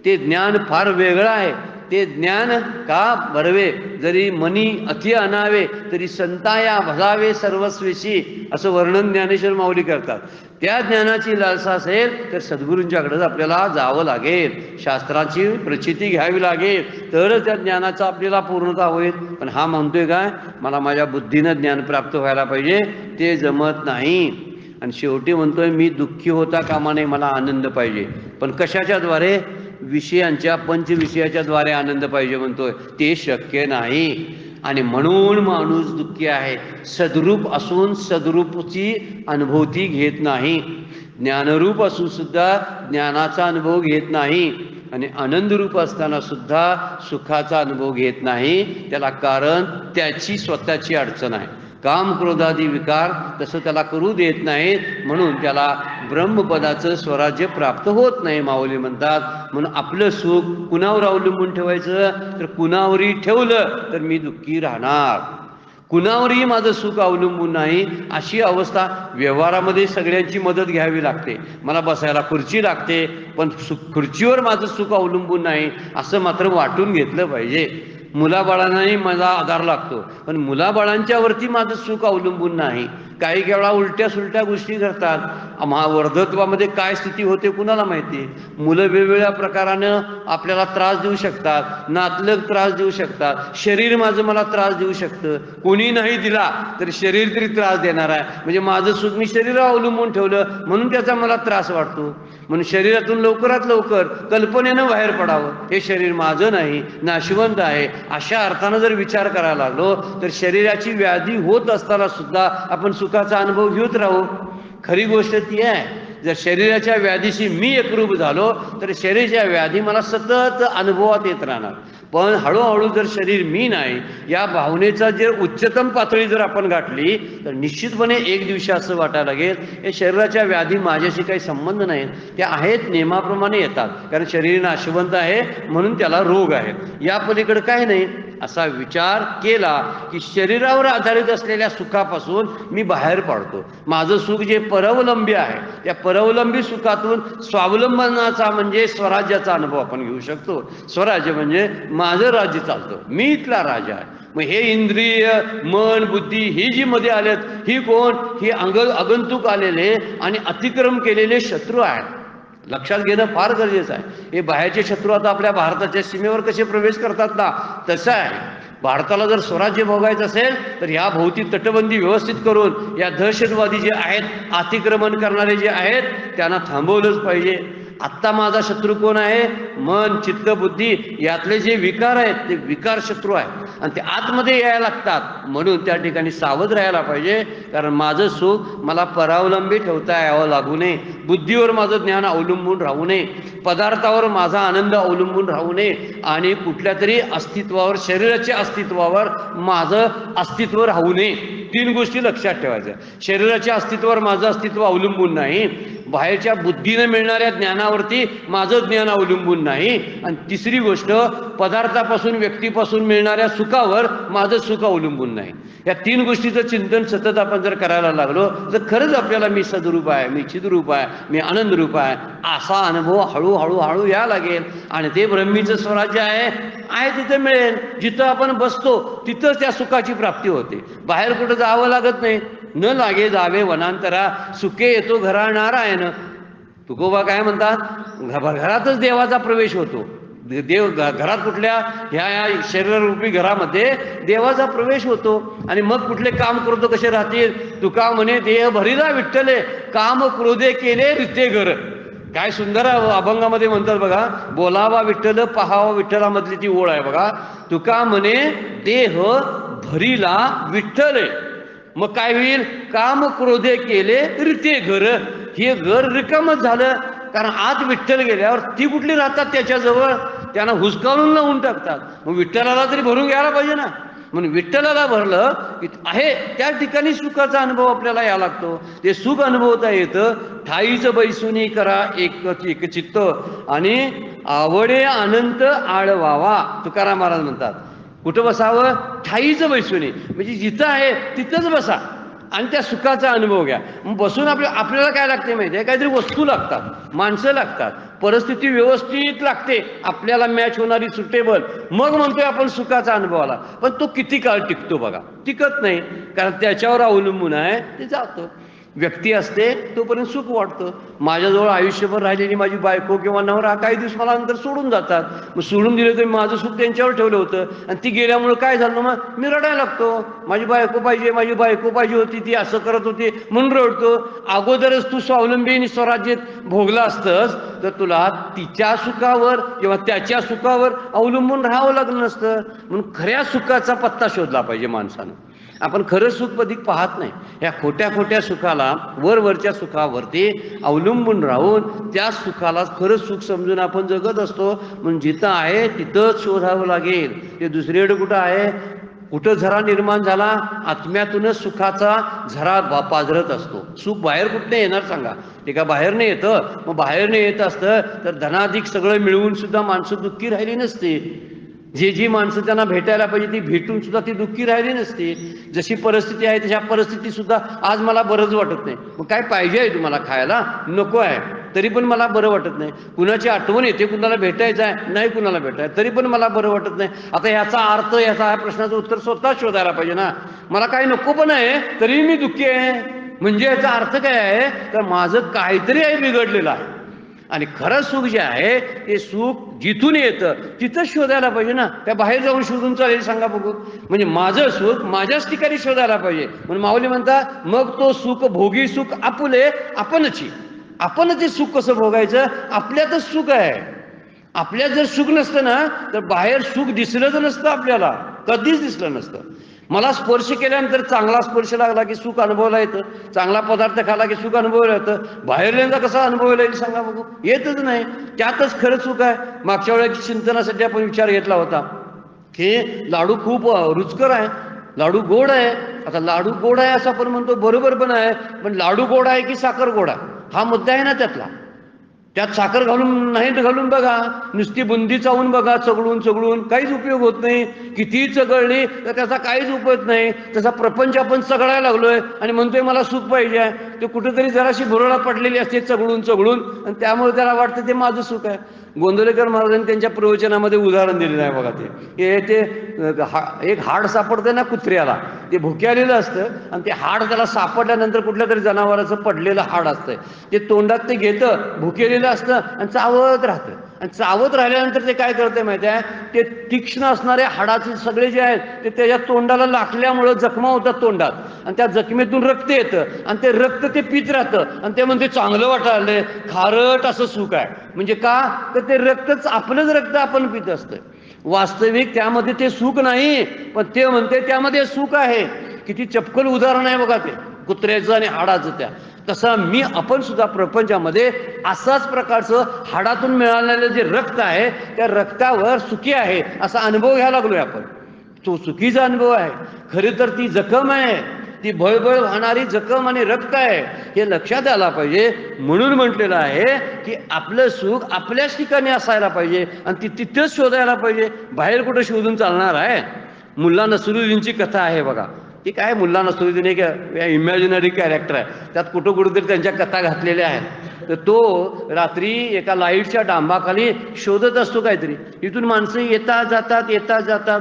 ते ज्ञान फार वेगळं आहे. ते ज्ञान का बरवे, जरी मनी अति अनावे, तरी संताया भजावे सर्वस्वेशी, असं वर्णन ज्ञानेश्वर माऊली करतात. त्या ज्ञानाची लालसा असेल तर सद्गुरूंच्याकडेच आपल्याला जावं लागेल, शास्त्राची प्रचिती घ्यावी लागेल, तरच त्या ज्ञानाचा आपल्याला पूर्णता होईल. पण हा म्हणतोय काय, मला माझ्या बुद्धीनं ज्ञान प्राप्त व्हायला पाहिजे, ते जमत नाही. आणि शेवटी म्हणतोय मी दुःखी होता कामा नये, मला आनंद पाहिजे, पण कशाच्या द्वारे, विषयांच्या पंचविषयाच्या द्वारे आनंद पाहिजे म्हणतोय, ते शक्य नाही. आणि म्हणून माणूस दुःखी आहे, सद्रूप असून सद्रूपची अनुभूती घेत नाही, ज्ञानरूप असून सुद्धा ज्ञानाचा अनुभव घेत नाही, आणि आनंदरूप असताना सुद्धा सुखाचा अनुभव घेत नाही. त्याला कारण त्याची स्वतःची अडचण आहे, काम क्रोधादी विकार तसं त्याला करू देत नाहीत, म्हणून त्याला ब्रह्मपदाचं स्वराज्य प्राप्त होत नाही. माऊली म्हणतात, म्हणून आपलं सुख कुणावर अवलंबून ठेवायचं, तर कुणावरही ठेवलं तर मी दुःखी राहणार, कुणावरही माझं सुख अवलंबून नाही. अशी अवस्था, व्यवहारामध्ये सगळ्यांची मदत घ्यावी लागते, मला बसायला खुर्ची लागते, पण खुर्चीवर माझं सुख अवलंबून नाही असं मात्र वाटून घेतलं पाहिजे. मुलाबाळांनाही माझा आधार लागतो, पण मुलाबाळांच्यावरती माझं सुख अवलंबून नाही. काही वेळा उलट्या सुलट्या गोष्टी घडतात, वर्धत्वामध्ये काय स्थिती होते कुणाला माहिती. मुलं वेगवेगळ्या प्रकारानं आपल्याला त्रास देऊ शकतात, नातलग त्रास देऊ शकतात, शरीर माझं मला त्रास देऊ शकतं. कोणी नाही दिला तरी शरीर तरी त्रास देणार आहे, म्हणजे माझं सुख मी शरीरावर अवलंबून ठेवलं म्हणून त्याचा मला त्रास वाटतो. म्हणून शरीरातून लवकरात लवकर कल्पनेनं बाहेर पडावं, हे शरीर माझं नाही, नाशवंत आहे, अशा अर्थानं जर विचार करायला लागलो तर शरीराची व्याधी होत असताना सुद्धा आपण सुखाचा अनुभव घेत राहू. खरी गोष्ट ती आहे, जर शरीराच्या व्याधीशी मी एकरूप झालो तर शरीराच्या व्याधी मला सतत अनुभवात येत राहणार. पण हळूहळू जर शरीर मी नाही या भावनेचा जर उच्चतम पातळी जर आपण गाठली तर निश्चितपणे एक दिवशी असं वाटायला लागेल हे शरीराच्या व्याधी माझ्याशी काही संबंध नाही, त्या आहेत, नियमाप्रमाणे येतात, कारण शरीर नाशवंत आहे म्हणून त्याला रोग आहे, या पलीकडे काय नाही. असा विचार केला की शरीरावर आधारित असलेल्या सुखापासून मी बाहेर पडतो. माझं सुख जे परअवलंबी आहे त्या परअवलंबी सुखातून स्वावलंबनाचा म्हणजे स्वराज्याचा अनुभव आपण घेऊ शकतो. स्वराज्य म्हणजे माझं राज्य चालतं, मी इथला राजा आहे. मग हे इंद्रिय मन बुद्धी ही जी मध्ये आलेत ही कोण, ही आगंतुक आलेले आणि अतिक्रम केलेले शत्रू आहेत. लक्षात घेणं फार गरजेचं आहे. हे बाहेरचे शत्रू आता आपल्या भारताच्या सीमेवर कसे प्रवेश करतात ना, तसं आहे. भारताला जर स्वराज्य भोगायचं असेल तर ह्या भोवती तटबंदी व्यवस्थित करून या दहशतवादी जे आहेत, अतिक्रमण करणारे जे आहेत त्यांना थांबवलंच पाहिजे. आत्ता माझा शत्रू कोण आहे, मन चित्त बुद्धी, यातले जे विकार आहेत ते विकार शत्रू आहेत आणि ते आतमध्ये यायला लागतात. म्हणून त्या ठिकाणी सावध राहायला पाहिजे, कारण माझं सुख मला परावलंबी ठेवता यावं लागू नये, बुद्धीवर माझं ज्ञान अवलंबून राहू नये, पदार्थावर माझा आनंद अवलंबून राहू नये आणि कुठल्या तरी अस्तित्वावर, शरीराच्या अस्तित्वावर माझं अस्तित्व राहू नये. तीन गोष्टी लक्षात ठेवायच्या. शरीराच्या अस्तित्वावर माझं अस्तित्व अवलंबून नाही, बाहेरच्या बुद्धीने मिळणाऱ्या ज्ञानावरती माझं ज्ञान अवलंबून नाही, आणि तिसरी गोष्ट पदार्थापासून व्यक्तीपासून मिळणाऱ्या सुखावर माझं सुख अवलंबून नाही. या तीन गोष्टीचं चिंतन सतत आपण जर करायला लागलो तर खरंच आपल्याला मी सद्रूप आहे, मी चिद्रूप आहे, मी आनंद रूप आहे असा अनुभव हळूहळू हळू या लागेल. आणि ते ब्रह्मीचं स्वराज्य आहे तिथं मिळेल. जिथं आपण बसतो तिथंच त्या सुखाची प्राप्ती होते, बाहेर कुठं जावं लागत नाही. न लागे जावे वनांतरा, सुखे येतो घरा नारायण. तुकोबा काय म्हणतात, घरातच देवाचा प्रवेश होतो. देव घरात कुठल्या ह्या शरीररूपी घरामध्ये देवाचा प्रवेश होतो आणि मग कुठले काम करतो कसे राहतील. तुका म्हणे देह भरिला विठ्ठले काम क्रोधे केले रिते घर. काय सुंदर अभंगामध्ये म्हणतात बघा, बोलावा विठ्ठल पहावा विठ्ठलामधली ती ओळ आहे बघा. तुका म्हणे देह भरिला विठ्ठले, मग काय होईल, काम क्रोधे केले रिते घर. हे घर रिकामच झालं, कारण आत विठ्ठल गेल्यावर ती कुठली राहतात त्याच्याजवळ, त्यांना हुसकावून लावून टाकतात. मग विठ्ठलाला तरी भरून घ्यायला पाहिजे ना. म्हणून विठ्ठलाला भरलं की आहे त्या ठिकाणी सुखाचा अनुभव आपल्याला यायला लागतो. ते सुख अनुभवता येतं. ठाईच बैसुनी करा एक चित्त आणि आवडे अनंत आळवावा, तुकाराम महाराज म्हणतात. कुठं बसावं, ठाईच बैसुनी, म्हणजे जिथं आहे तिथंच बसा आणि त्या सुखाचा अनुभव घ्या. मग बसून आपल्याला काय लागते माहिती आहे, काहीतरी वस्तू लागतात, माणसं लागतात, परिस्थिती व्यवस्थित लागते आपल्याला मॅच होणारी सुटेबल, मग म्हणतोय आपण सुखाचा अनुभव आला. पण तो किती काळ टिकतो बघा, टिकत नाही, कारण त्याच्यावर अवलंबून आहे, ते जातं. व्यक्ती असते तोपर्यंत सुख वाटतं. माझ्याजवळ आयुष्यभर राहिलेली माझी बायको किंवा नवरा काही दिवस मला नंतर सोडून जातात. मग सोडून दिले तर माझं सुख त्यांच्यावर ठेवलं होतं आणि ती गेल्यामुळे काय झालं, मग मी रडायला लागतो. माझी बायको पाहिजे होती, ती असं करत होती म्हणून रडतो. अगोदरच तू स्वावलंबी स्वराज्यात भोगला असतंस तर तुला तिच्या सुखावर किंवा त्याच्या सुखावर अवलंबून राहावं लागलं नसतं. म्हणून खऱ्या सुखाचा पत्ता शोधला पाहिजे माणसानं. आपण खरं सुख कधी पाहत नाही. ह्या खोट्या सुखाला, वरवरच्या सुखावरती अवलंबून राहून त्या सुखाला खरं सुख समजून आपण जगत असतो. म्हणून जिथं आहे तिथंच शोधावं लागेल. ते दुसरीकडे कुठं आहे, कुठं झरा निर्माण झाला, आत्म्यातूनच सुखाचा झरा पाझरत असतो. सुख बाहेर कुठे येणार सांगा, ते का बाहेर नाही येतं. मग बाहेर नाही येत असतं तर धनाधिक सगळं मिळवून सुद्धा माणसं दुःखी राहिली नसते. जी माणसं त्यांना भेटायला पाहिजे ती भेटून सुद्धा ती दुःखी राहिली नसती. जशी परिस्थिती आहे तशा परिस्थिती सुद्धा आज मला बरंच वाटत नाही. मग काय पाहिजे आहे तुम्हाला खायला, नको आहे तरी पण मला बरं वाटत नाही. कुणाची आठवण येते, कुणाला भेटायचं आहे, नाही कुणाला भेटायचं तरी पण मला बरं वाटत नाही. आता ह्याचा अर्थ, ह्या प्रश्नाचं उत्तर स्वतः शोधायला पाहिजे ना. मला काही नको पण आहे तरी मी दुःखी आहे, म्हणजे याचा अर्थ काय आहे, तर माझं काहीतरी आहे बिघडलेलं आहे. आणि खरं सुख जे आहे ते सुख जिथून येतं तिथंच शोधायला पाहिजे ना. त्या बाहेर जाऊन शोधून चालेल सांगा बघू. म्हणजे माझं सुख माझ्याच ठिकाणी शोधायला पाहिजे. म्हणून माऊली म्हणतात, मग तो सुख भोगी सुख आपुले आपणची. आपण ते सुख कसं भोगायचं, आपल्यातच सुख आहे. आपल्यात जर सुख नसतं ना तर बाहेर सुख दिसलंच नसतं, आपल्याला कधीच दिसलं नसतं. मला स्पर्श केल्यानंतर चांगला स्पर्श लागला की सुख अनुभवला येतं, चांगला पदार्थ खाला की सुख अनुभवला येतं. बाहेरल्यांदा कसं अनुभवला येईल सांगा बघू, येतच नाही. त्यातच खरं सुख आहे. मागच्या वेळेस चिंतनासाठी आपण विचार घेतला होता की लाडू खूप रुचकर आहे, लाडू गोड आहे. आता लाडू गोड आहे असं आपण म्हणतो, बरोबर पण आहे, पण लाडू गोड आहे की साखर गोड आहे हा मुद्दा आहे ना त्यातला. त्यात साखर घालून नाही घालून बघा, नुसती बुंदी चावून बघा, चगळून काहीच उपयोग होत नाही. कितीही चगळली तर त्याचा काहीच उपयोग नाही. तसा प्रपंच आपण चगळायला लागलोय आणि म्हणतोय मला सुख पाहिजे आहे. ते कुठेतरी जराशी भुरळा पडलेली असते चगळून आणि त्यामुळे त्याला वाटतं ते माझं सुख आहे. गोंदवलेकर महाराजांनी त्यांच्या प्रवचनामध्ये उदाहरण दिलेलं आहे बघा. ते एक हाड सापडतं ना कुत्र्याला, ते भुक्यालेलं असतं आणि ते हाड त्याला सापडल्यानंतर कुठल्या तरी जनावराचं पडलेलं हाड असतंय, ते तोंडात ते घेतं, भुकेलेलं असतं आणि चावत राहतं. आणि चावत राहिल्यानंतर ते काय करतंय माहिती आहे, ते तीक्ष्ण असणारे हाडाचे सगळे जे आहेत ते त्याच्या तोंडाला लागल्यामुळं जखमा होतात तोंडात आणि त्या जखमेतून रक्त येतं आणि ते रक्त ते पित राहतं आणि ते म्हणते चांगलं वाटायलंय, खारट असं सुख आहे. म्हणजे का, तर ते रक्तच आपलंच रक्त आपण पित असतं. वास्तविक त्यामध्ये ते सुख नाही, पण ते म्हणते त्यामध्ये सुख आहे. किती चपकल उदाहरण आहे बघा ते कुत्र्याचं आणि हाडाचं. त्या तसं आपण सुद्धा प्रपंचामध्ये असाच प्रकारचं हाडातून मिळालेलं जे रक्त आहे त्या रक्तावर सुखी आहे असा अनुभव घ्यायला लागलोय आपण. तो सुखीचा अनुभव आहे. खरी तर ती जखम आहे, ती भळभळ वाहणारी जखम आणि रक्त आहे, हे लक्षात आलं पाहिजे. म्हणून म्हटलेलं आहे की आपलं सुख आपल्याच ठिकाणी असायला पाहिजे आणि ती तिथेच शोधायला पाहिजे. बाहेर कुठं शोधून चालणार आहे. मुल्ला नसरुद्दीनची कथा आहे बघा. ती काय, मुल्ला नसरुद्दीन एक इमॅजिनरी कॅरेक्टर आहे, त्यात कुठंतरी त्यांच्या कथा घातलेल्या आहेत. तर तो रात्री एका लाईटच्या डांबाखाली शोधत असतो काहीतरी. इथून माणसं येतात जातात.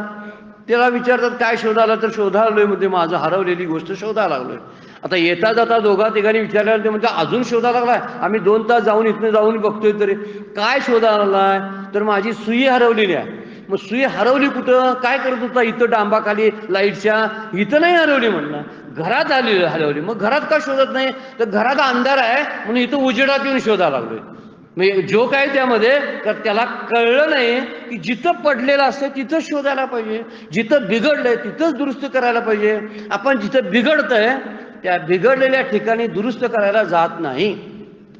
त्याला विचारतात काय शोधायला, तर शोधायला लागलोय म्हणजे माझं हरवलेली गोष्ट शोधायला लागलोय. आता येता जाता दोघा तिघांनी विचारल्यावर ते म्हणतात अजून शोधा लागलाय, आम्ही 2 तास जाऊन इथनं जाऊन बघतोय तरी. काय शोधा लागलाय? तर माझी सुई हरवलेली आहे. मग सुई हरवली कुठं? काय करत होता? इथं डांबाखाली लाईटच्या, इथं नाही हरवली म्हणलं, घरात हरवली. मग घरात का शोधत नाही? तर घरात अंधार आहे म्हणून इथं उजेडात येऊन शोधा लागलोय. म्हणजे जो काय त्यामध्ये, तर त्याला कळलं नाही की जिथं पडलेलं असतं तिथं शोधायला पाहिजे, जिथं बिघडलंय तिथंच दुरुस्त करायला पाहिजे. आपण जिथं बिघडतंय त्या बिघडलेल्या ठिकाणी दुरुस्त करायला जात नाही.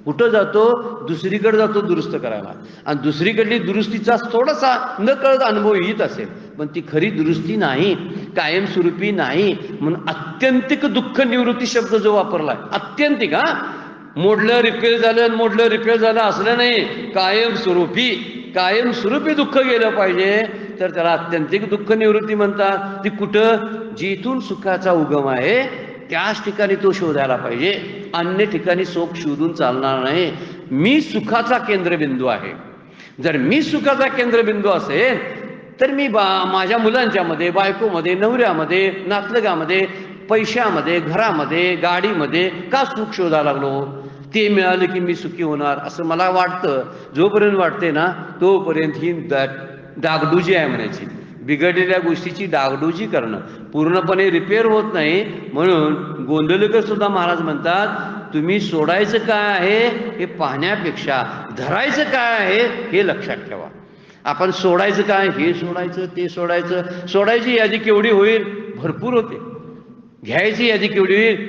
कुठं जातो? दुसरीकडे जातो दुरुस्त करायला. आणि दुसरीकडली दुरुस्तीचा थोडासा न कळत अनुभव येत असेल, पण ती खरी दुरुस्ती नाही, कायमस्वरूपी नाही. म्हणून आत्यंतिक दुःख निवृत्ती शब्द जो वापरलाय, आत्यंतिक, हा, मोडलं रिपेअर झालं असलं नाही, कायमस्वरूपी दुःख गेलं पाहिजे, तर त्याला आत्यंतिक दुःख निवृत्ती म्हणतात. ती कुठं? जिथून सुखाचा उगम आहे त्याच ठिकाणी तो शोधायला पाहिजे, अन्य ठिकाणी सुख शोधून चालणार नाही. मी सुखाचा केंद्रबिंदू आहे. जर मी सुखाचा केंद्रबिंदू असेल तर मी माझ्या मुलांच्या मध्ये, बायकोमध्ये, नवऱ्यामध्ये, नातलगामध्ये, पैशामध्ये, घरामध्ये, गाडीमध्ये का सुख शोधायला लागलो? ते मिळालं की मी सुखी होणार असं मला वाटतं. जोपर्यंत वाटते ना तोपर्यंत ही डागडुजी आहे म्हणायची. बिघडलेल्या गोष्टीची डागडुजी करणं, पूर्णपणे रिपेअर होत नाही. म्हणून गोंधळकर सुद्धा महाराज म्हणतात, तुम्ही सोडायचं काय आहे हे पाहण्यापेक्षा धरायचं काय आहे हे लक्षात ठेवा. आपण सोडायचं काय? हे सोडायचं, ते सोडायचं. सोडायची यादी केवढी होईल? भरपूर होते. घ्यायची यादी केवढी होईल?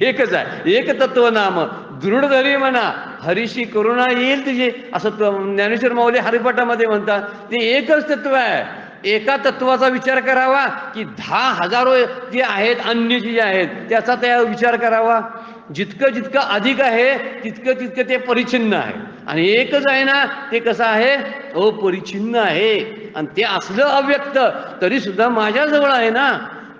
एकच आहे. एक तत्व नाम दृढ धरी म्हणा, हरीशी करुणा येईल तुझे, असं ज्ञानेश्वर माऊली हरिपाठामध्ये म्हणतात. ते एकच तत्व आहे. एका तत्वाचा विचार करावा की 10,000 जे आहेत अन्य जे आहेत त्याचा त्या विचार करावा. जितकं अधिक आहे तितकं ते परिच्छिन्न आहे. आणि एकच आहे ना, ते कसं आहे? अपरिच्छिन्न आहे. आणि ते असलं अव्यक्त तरी सुद्धा माझ्याजवळ आहे ना.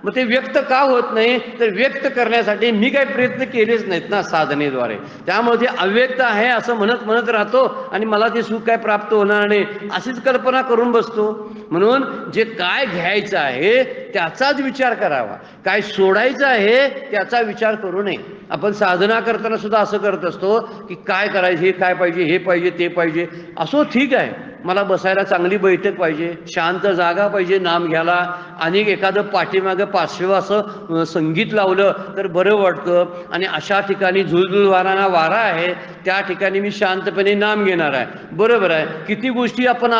मग ते व्यक्त का होत नाही? तर व्यक्त करण्यासाठी मी काही प्रयत्न केलेच नाहीत ना साधनेद्वारे. त्यामुळे ते अव्यक्त आहे असं म्हणत राहतो आणि मला ते सुख काय प्राप्त होणार नाही अशीच कल्पना करून बसतो. म्हणून जे काय घ्यायचं आहे त्याचाच विचार करावा, काय सोडायचं आहे त्याचा विचार करू नये. आपण साधना करताना सुद्धा असं करत असतो की काय करायचं, हे काय पाहिजे, हे पाहिजे, ते पाहिजे. असो, ठीक आहे, मला बसायला चांगली बैठक पाहिजे, शांत जागा पाहिजे नाम घ्यायला, आणि एखादं पाठीमागं पार्श्व असं संगीत लावलं तर बरं वाटतं. आणि अशा ठिकाणी झुळझुळ वारा आहे त्या ठिकाणी मी शांतपणे नाम घेणार आहे. बरोबर आहे. किती गोष्टी आपण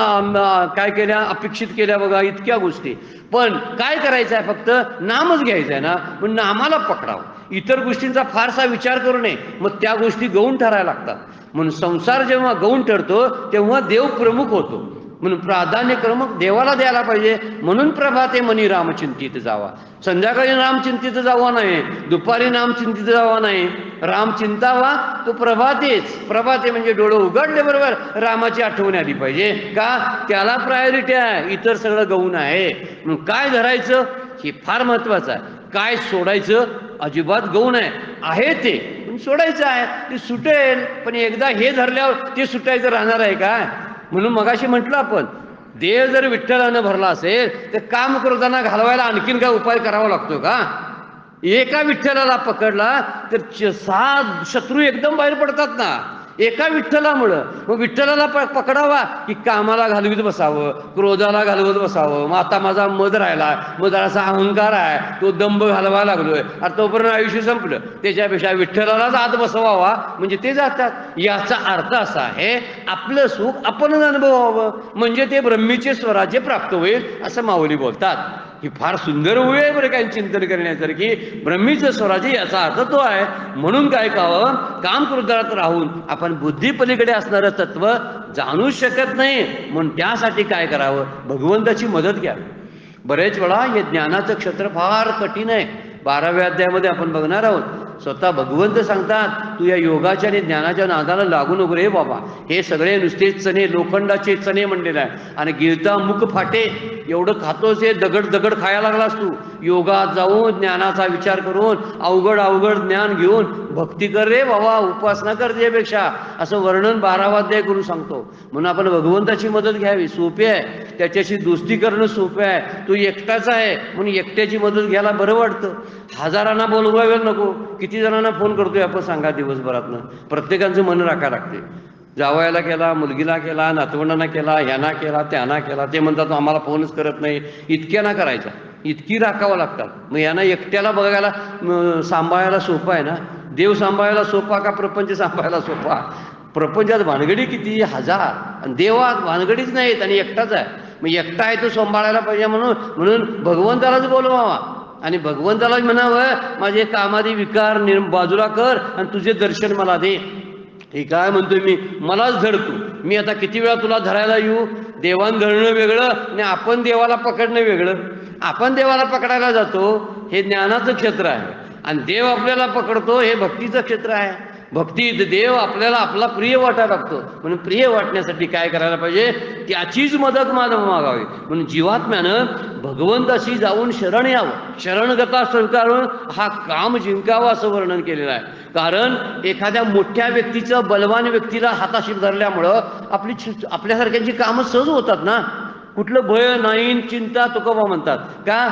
काय केल्या, अपेक्षित केल्या बघा, इतक्या गोष्टी. पण काय करायचं आहे? फक्त नामच घ्यायचं आहे ना, मग नामाला पकडावं. इतर गोष्टींचा फारसा विचार करू नये, मग त्या गोष्टी गौण ठरायला लागतात. म्हणून संसार जेव्हा गौण ठरतो तेव्हा देव प्रमुख होतो. म्हणून प्राधान्यक्रम देवाला द्यायला पाहिजे. म्हणून प्रभाते मनी रामचिंतित जावा. संध्याकाळी रामचिंतित जावा नाही, दुपारी नामचिंतित जावा नाही. राम चिंतावा तो प्रभातेच. प्रभाते म्हणजे डोळे उघडले बरोबर रामाची आठवण आली पाहिजे. का? त्याला प्रायोरिटी आहे, इतर सगळं गौण आहे. मग काय धरायचं हे फार महत्वाचं आहे. काय सोडायचं अजिबात गौण आहे ते पण सोडायचं आहे. ते सुटेल, पण एकदा हे धरल्यावर ते सुटायचं राहणार आहे काय? म्हणून मगाशी म्हटलं आपण, देह जर विठ्ठलानं भरला असेल तर काम करताना घालवायला आणखीन काय उपाय करावा लागतो का? एका विठ्ठलाला पकडला तर 6 शत्रू एकदम बाहेर पडतात ना एका विठ्ठलामुळं. मग विठ्ठलाला पकडावा की कामाला घालवीत बसावं, क्रोधाला घालवत बसावं. मग आता माझा मध राहिला, मधाचा अहंकार आहे, तो दंभ घालवा लागलोय, आता तोपर्यंत आयुष्य संपलं. त्याच्यापेक्षा विठ्ठलालाच आत बसवावा म्हणजे ते जातात. याचा अर्थ असा आहे आपलं सुख आपणच अनुभवावं म्हणजे ते ब्रह्मीचे स्वराज्य प्राप्त होईल असं माऊली बोलतात. ही फार सुंदर ओळ आहे बरं काय चिंतन करण्यासारखी. ब्रह्मीचं स्वराज्य याचा अर्थ तो आहे. म्हणून काय करावं? काम क्रोधात राहून आपण बुद्धी पलीकडे असणारं तत्व जाणू शकत नाही. म्हणून त्यासाठी काय करावं? भगवंताची मदत घ्यावी. बरेच वेळा हे ज्ञानाचं क्षेत्र फार कठीण आहे. 12व्या अध्यायामध्ये आपण बघणार आहोत. स्वतः भगवंत सांगतात, तू या योगाच्या आणि ज्ञानाच्या नादाला लागू नको रे बाबा. हे सगळे नुसते चणे, लोखंडाचे चणे म्हणलेलं आहे. आणि गिळता मुख फाटे एवढं खातोस हे दगड दगड खायला लागलास तू. योगात जाऊन ज्ञानाचा विचार करून अवघड ज्ञान घेऊन भक्ती कर रे बाबा, उपासना कर त्यापेक्षा, असं वर्णन 12वा अध्याय करून सांगतो. म्हणून आपण भगवंताची मदत घ्यावी, सोपी आहे. त्याच्याशी दोस्ती करणं सोपं आहे. तू एकटाच आहे म्हणून एकट्याची मदत घ्यायला बरं वाटतं. हजारांना बोलवायला नको. किती जणांना फोन करतोय आपण सांगा दिवसभरातनं. प्रत्येकाचं मन राखायला लागते. जावयाला केला, मुलगीला केला, नातवंडांना केला, ह्याना केला, त्याना केला. ते म्हणतात आम्हाला फोनच करत नाही. इतक्या ना करायचा, इतकी राखावं लागतात. मग यांना एकट्याला बघायला सांभाळायला सोपं आहे ना. देव सांभाळायला सोपा का प्रपंच सांभाळायला सोपा? प्रपंचात भानगडी किती हजार, आणि देवात भानगडीच नाहीत आणि एकटाच आहे. मग एकटा आहे तो सांभाळायला पाहिजे. म्हणून भगवंतालाच बोलवावा आणि भगवंतालाच म्हणावं माझे कामादी विकार बाजूला कर आणि तुझे दर्शन मला दे. हे काय म्हणतोय मी, मलाच धरतो. मी आता किती वेळा तुला धरायला येऊ? देवान धरणं वेगळं आणि आपण देवाला पकडणं वेगळं. आपण देवाला पकडायला जातो हे ज्ञानाचं क्षेत्र आहे, आणि देव आपल्याला पकडतो हे भक्तीचं क्षेत्र आहे. भक्तीत देव आपल्याला आपला प्रिय वाटायला लागतो. म्हणून प्रिय वाटण्यासाठी काय करायला पाहिजे? त्याचीच मदत मागावी. म्हणून जीवात्म्यानं भगवंताशी जाऊन शरण यावं. शरणगता स्वीकारून हा काम जिंकावा असं वर्णन केलेलं आहे. कारण एखाद्या मोठ्या व्यक्तीचं, बलवान व्यक्तीला हाताशी धरल्यामुळं आपल्यासारख्यांची कामं सहज होतात ना. कुठलं भय नाही, चिंता तुकोबा म्हणतात का?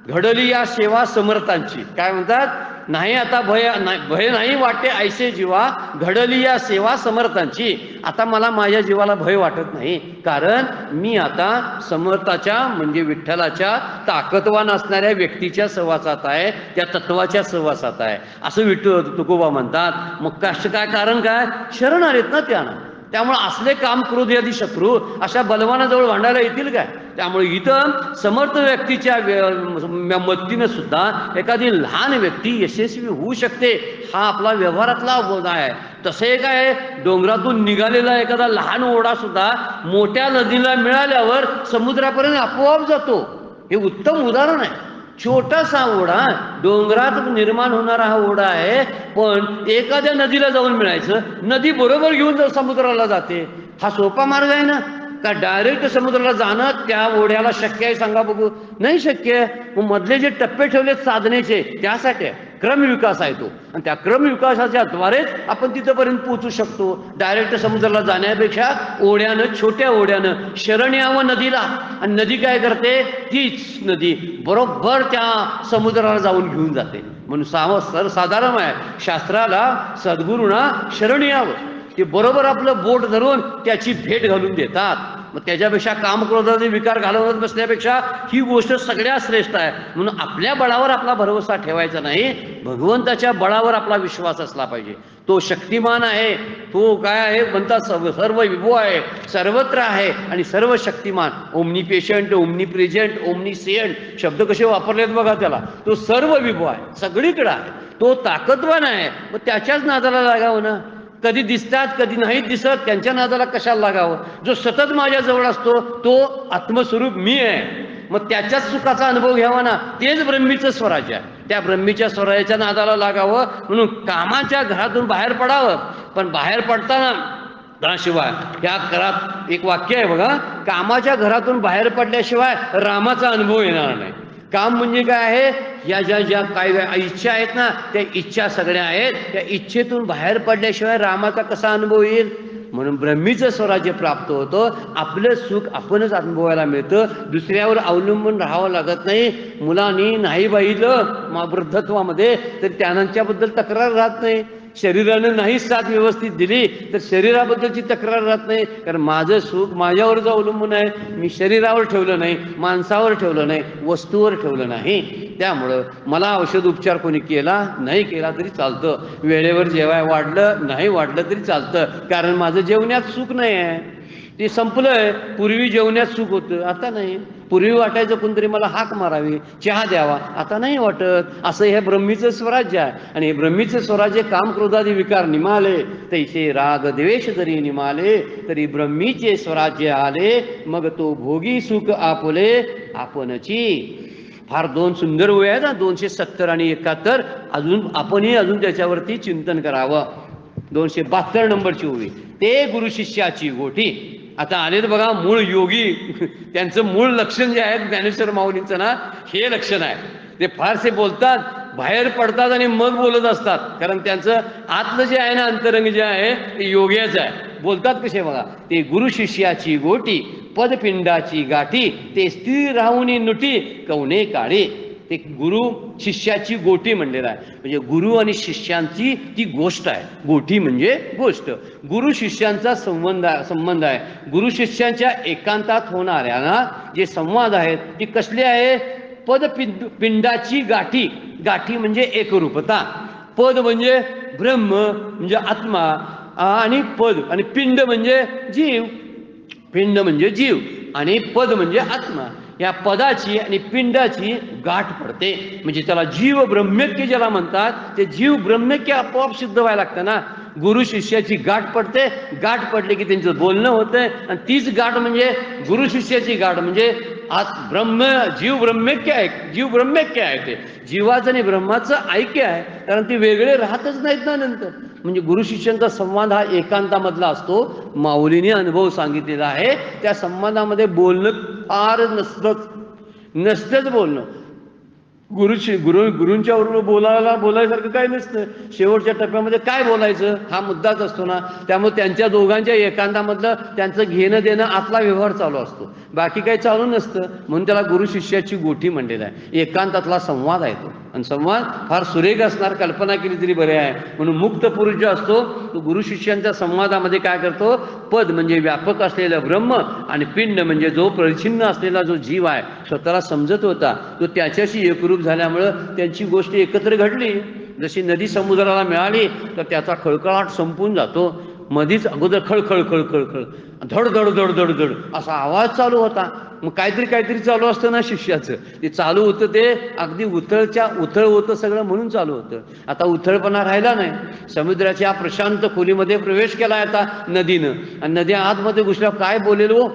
घडली या सेवा समर्थांची. काय म्हणतात? नाही आता भय नाही वाटे ऐसे जीवा, घडली या सेवा समर्थांची. आता मला माझ्या जीवाला भय वाटत नाही, कारण मी आता समर्थाच्या म्हणजे विठ्ठलाच्या ताकदवान असणाऱ्या व्यक्तीच्या सहवासात आहे, त्या तत्वाच्या सहवासात आहे असं तुकोबा म्हणतात. मग काय कारण काय? शरण आलेत ना त्यांना. त्यामुळे असले काम क्रोध आदी शत्रू अशा बलवानाजवळ भांडायला येतील काय? त्यामुळे इथं समर्थ व्यक्तीच्या मदतीनं सुद्धा एखादी लहान व्यक्ती यशस्वी होऊ शकते, हा आपला व्यवहारातला बोध आहे. तसे काय, डोंगरातून निघालेला एखादा लहान ओढा सुद्धा मोठ्या नदीला मिळाल्यावर समुद्रापर्यंत आपोआप जातो. हे उत्तम उदाहरण आहे. छोटासा ओढा, डोंगरात निर्माण होणारा हा ओढा आहे, पण एखाद्या नदीला जाऊन मिळायचं, नदी बरोबर घेऊन समुद्राला जाते. हा सोपा मार्ग आहे ना. का डायरेक्ट समुद्राला जाणं त्या ओढ्याला शक्य आहे सांगा बघू? नाही शक्य. मग मधले जे टप्पे ठेवलेत साधनेचे, त्यासाठी क्रमविकास आहे तो, आणि त्या क्रमविकासाच्या द्वारेच आपण तिथपर्यंत पोहोचू शकतो. डायरेक्ट समुद्राला जाण्यापेक्षा ओढ्यानं, छोट्या ओढ्यानं शरण यावं नदीला. आणि नदी काय करते? तीच नदी बरोबर त्या समुद्राला जाऊन घेऊन जाते. म्हणून सर्वसाधारण आहे, शास्त्राला सद्गुरूंना शरण यावं. ते बरोबर आपलं बोट धरून त्याची भेट घालून देतात. मग त्याच्यापेक्षा कामक्रोधाचे विकार घालवत बसण्यापेक्षा ही गोष्ट सगळ्यात श्रेष्ठ आहे. म्हणून आपल्या बळावर आपला भरोसा ठेवायचा नाही, भगवंताच्या बळावर आपला विश्वास असला पाहिजे. तो शक्तिमान आहे, तो काय आहे म्हणतात, सर्व विभू आहे, सर्वत्र आहे आणि सर्व Shaktimaan. Omni patient, omni present, omniscient शब्द कसे वापरलेत बघा त्याला. तो सर्व विभू आहे, सगळीकडे आहे, तो ताकदवान आहे. मग त्याच्याच नादाला लागावं ना. कधी दिसतात कधी नाहीत दिसत, त्यांच्या नादाला कशाला लागावं? जो सतत माझ्याजवळ असतो तो आत्मस्वरूप मी आहे. मग त्याच्याच सुखाचा अनुभव घ्यावा ना. तेच ब्रह्मीचं स्वराज्य आहे. त्या ब्रह्मीच्या स्वराज्याच्या नादाला लागावं म्हणून कामाच्या घरातून बाहेर पडावं. पण बाहेर पडताना शिवाय या घरात एक वाक्य आहे बघा, कामाच्या घरातून बाहेर पडल्याशिवाय रामाचा अनुभव येणार नाही. काम म्हणजे काय आहे? या ज्या काही इच्छा आहेत ना, त्या इच्छा सगळ्या आहेत. त्या इच्छेतून बाहेर पडल्याशिवाय रामाचा कसा अनुभव येईल? म्हणून ब्रह्मीचं स्वराज्य प्राप्त होतं. आपलं सुख आपणच अनुभवायला मिळतं, दुसऱ्यावर अवलंबून राहावं लागत नाही. मुलांनी नाही पाहिलं वृद्धत्वामध्ये तर त्यांच्याबद्दल तक्रार राहत नाही. शरीरानं नाही साथ व्यवस्थित दिली तर शरीराबद्दलची तक्रार राहत नाही. कारण माझं सुख माझ्यावरच अवलंबून आहे. मी शरीरावर ठेवलं नाही, माणसावर ठेवलं नाही, वस्तूवर ठेवलं नाही. त्यामुळं मला औषध उपचार कोणी केला नाही केला तरी चालतं, वेळेवर जेवाय वाढलं नाही वाढलं तरी चालतं, कारण माझं जेवण्यात सुख नाही आहे. ते संपलंय. पूर्वी जेवण्यात सुख होतं, आता नाही. पूर्वी वाटायचं कोणतरी मला हाक मारावी, चहा द्यावा, आता नाही वाटत. असं हे ब्रह्मीचं स्वराज्य आहे. आणि हे ब्रह्मीचं स्वराज्य काम क्रोधादी विकार निमाले, तैसे राग द्वेष जरी निमाले, तरी ब्रह्मीचे स्वराज्य आले, मग तो भोगी सुख आपुले आपणची. फार दोन सुंदर ओळी आहेत ना, 270 आणि 71. आपणही अजून त्याच्यावरती चिंतन करावं. 272 नंबरची ओळी, ते गुरु शिष्याची गोठी. आता आले तर बघा मूळ योगी त्यांचं मूळ लक्षण जे आहे ज्ञानेश्वर माऊलींचं ना, हे लक्षण आहे. ते फारसे बोलतात, बाहेर पडतात आणि मग बोलत असतात. कारण त्यांचं आतलं जे आहे ना, अंतरंग जे आहे ते योग्याच आहे. बोलतात कसे बघा, ते गुरु शिष्याची गोटी पदपिंडाची गाठी, ते स्थिर राहुनी नुटी कवने काळी. ते गुरु शिष्याची गोटी म्हणलेला आहे. म्हणजे गुरु आणि शिष्यांची ती गोष्ट आहे. गोटी म्हणजे गोष्ट. गुरु शिष्यांचा संबंध आहे. गुरु शिष्यांच्या एकांतात होणाऱ्या ना जे संवाद आहेत ते कसले आहे? पद पिंडाची गाठी. गाठी म्हणजे एकरूपता. पद म्हणजे ब्रह्म म्हणजे आत्मा, आणि पद आणि पिंड म्हणजे जीव. पिंड म्हणजे जीव आणि पद म्हणजे आत्मा. या पदाची आणि पिंडाची गाठ पडते. म्हणजे त्याला जीव ब्रह्मैक्य ज्याला म्हणतात, ते जीव ब्रह्मैक्य आपोआप सिद्ध व्हायला लागतं ना. गुरु शिष्याची गाठ पडते. गाठ पडली की त्यांचं बोलणं होतंय, आणि तीच गाठ म्हणजे गुरु शिष्याची गाठ म्हणजे ब्रह्म जीव ब्रह्मैक्य आहे. जीव ब्रह्मैक्य आहे. ते जीवाचं आणि ब्रह्माचं ऐक्य आहे. कारण ते वेगळे राहतच नाहीत ना नंतर. म्हणजे गुरु शिष्यांचा संवाद हा एकांतामधला असतो. माऊलीने अनुभव सांगितलेला आहे. त्या संवादामध्ये बोलणं फार नसतंच बोलणं. गुरूंच्या बरोबर बोलायसारखं काही नसतं. शेवटच्या टप्प्यामध्ये काय बोलायचं हा मुद्दाच असतो ना. त्यामुळे त्यांच्या दोघांच्या एकांतामधलं त्यांचं घेणं देणं आतला व्यवहार चालू असतो, बाकी काही चालू नसतं. म्हणून त्याला गुरु शिष्याची गोठी म्हणलेला आहे. एकांतातला संवाद आहे तो, आणि संवाद फार सुरेख असणार. कल्पना केली तरी बरे आहे. म्हणून मुक्त पुरुष जो असतो तो गुरु शिष्यांच्या संवादामध्ये काय करतो? पद म्हणजे व्यापक असलेलं ब्रह्म, आणि पिंड म्हणजे जो परिच्छिन्न असलेला जो जीव आहे, स्वतःला समजत होता, तो त्याच्याशी एकरूप झाल्यामुळं त्यांची गोष्ट एकत्र घडली. जशी नदी समुद्राला मिळाली तर त्याचा खळखळाट संपून जातो. मधीच अगोदर खळखळ खळखळ खळ धड धड धड धड धड असा आवाज चालू होता. मग काहीतरी चालू असतं ना शिष्याचं. ते चालू होतं, ते अगदी उथळ होतं सगळं, म्हणून चालू होतं. आता उथळपणा राहिला नाही. समुद्राच्या प्रशांत खोलीमध्ये प्रवेश केला आता नदीनं, आणि नदी आतमध्ये घुसल्यावर काय बोलेल हो?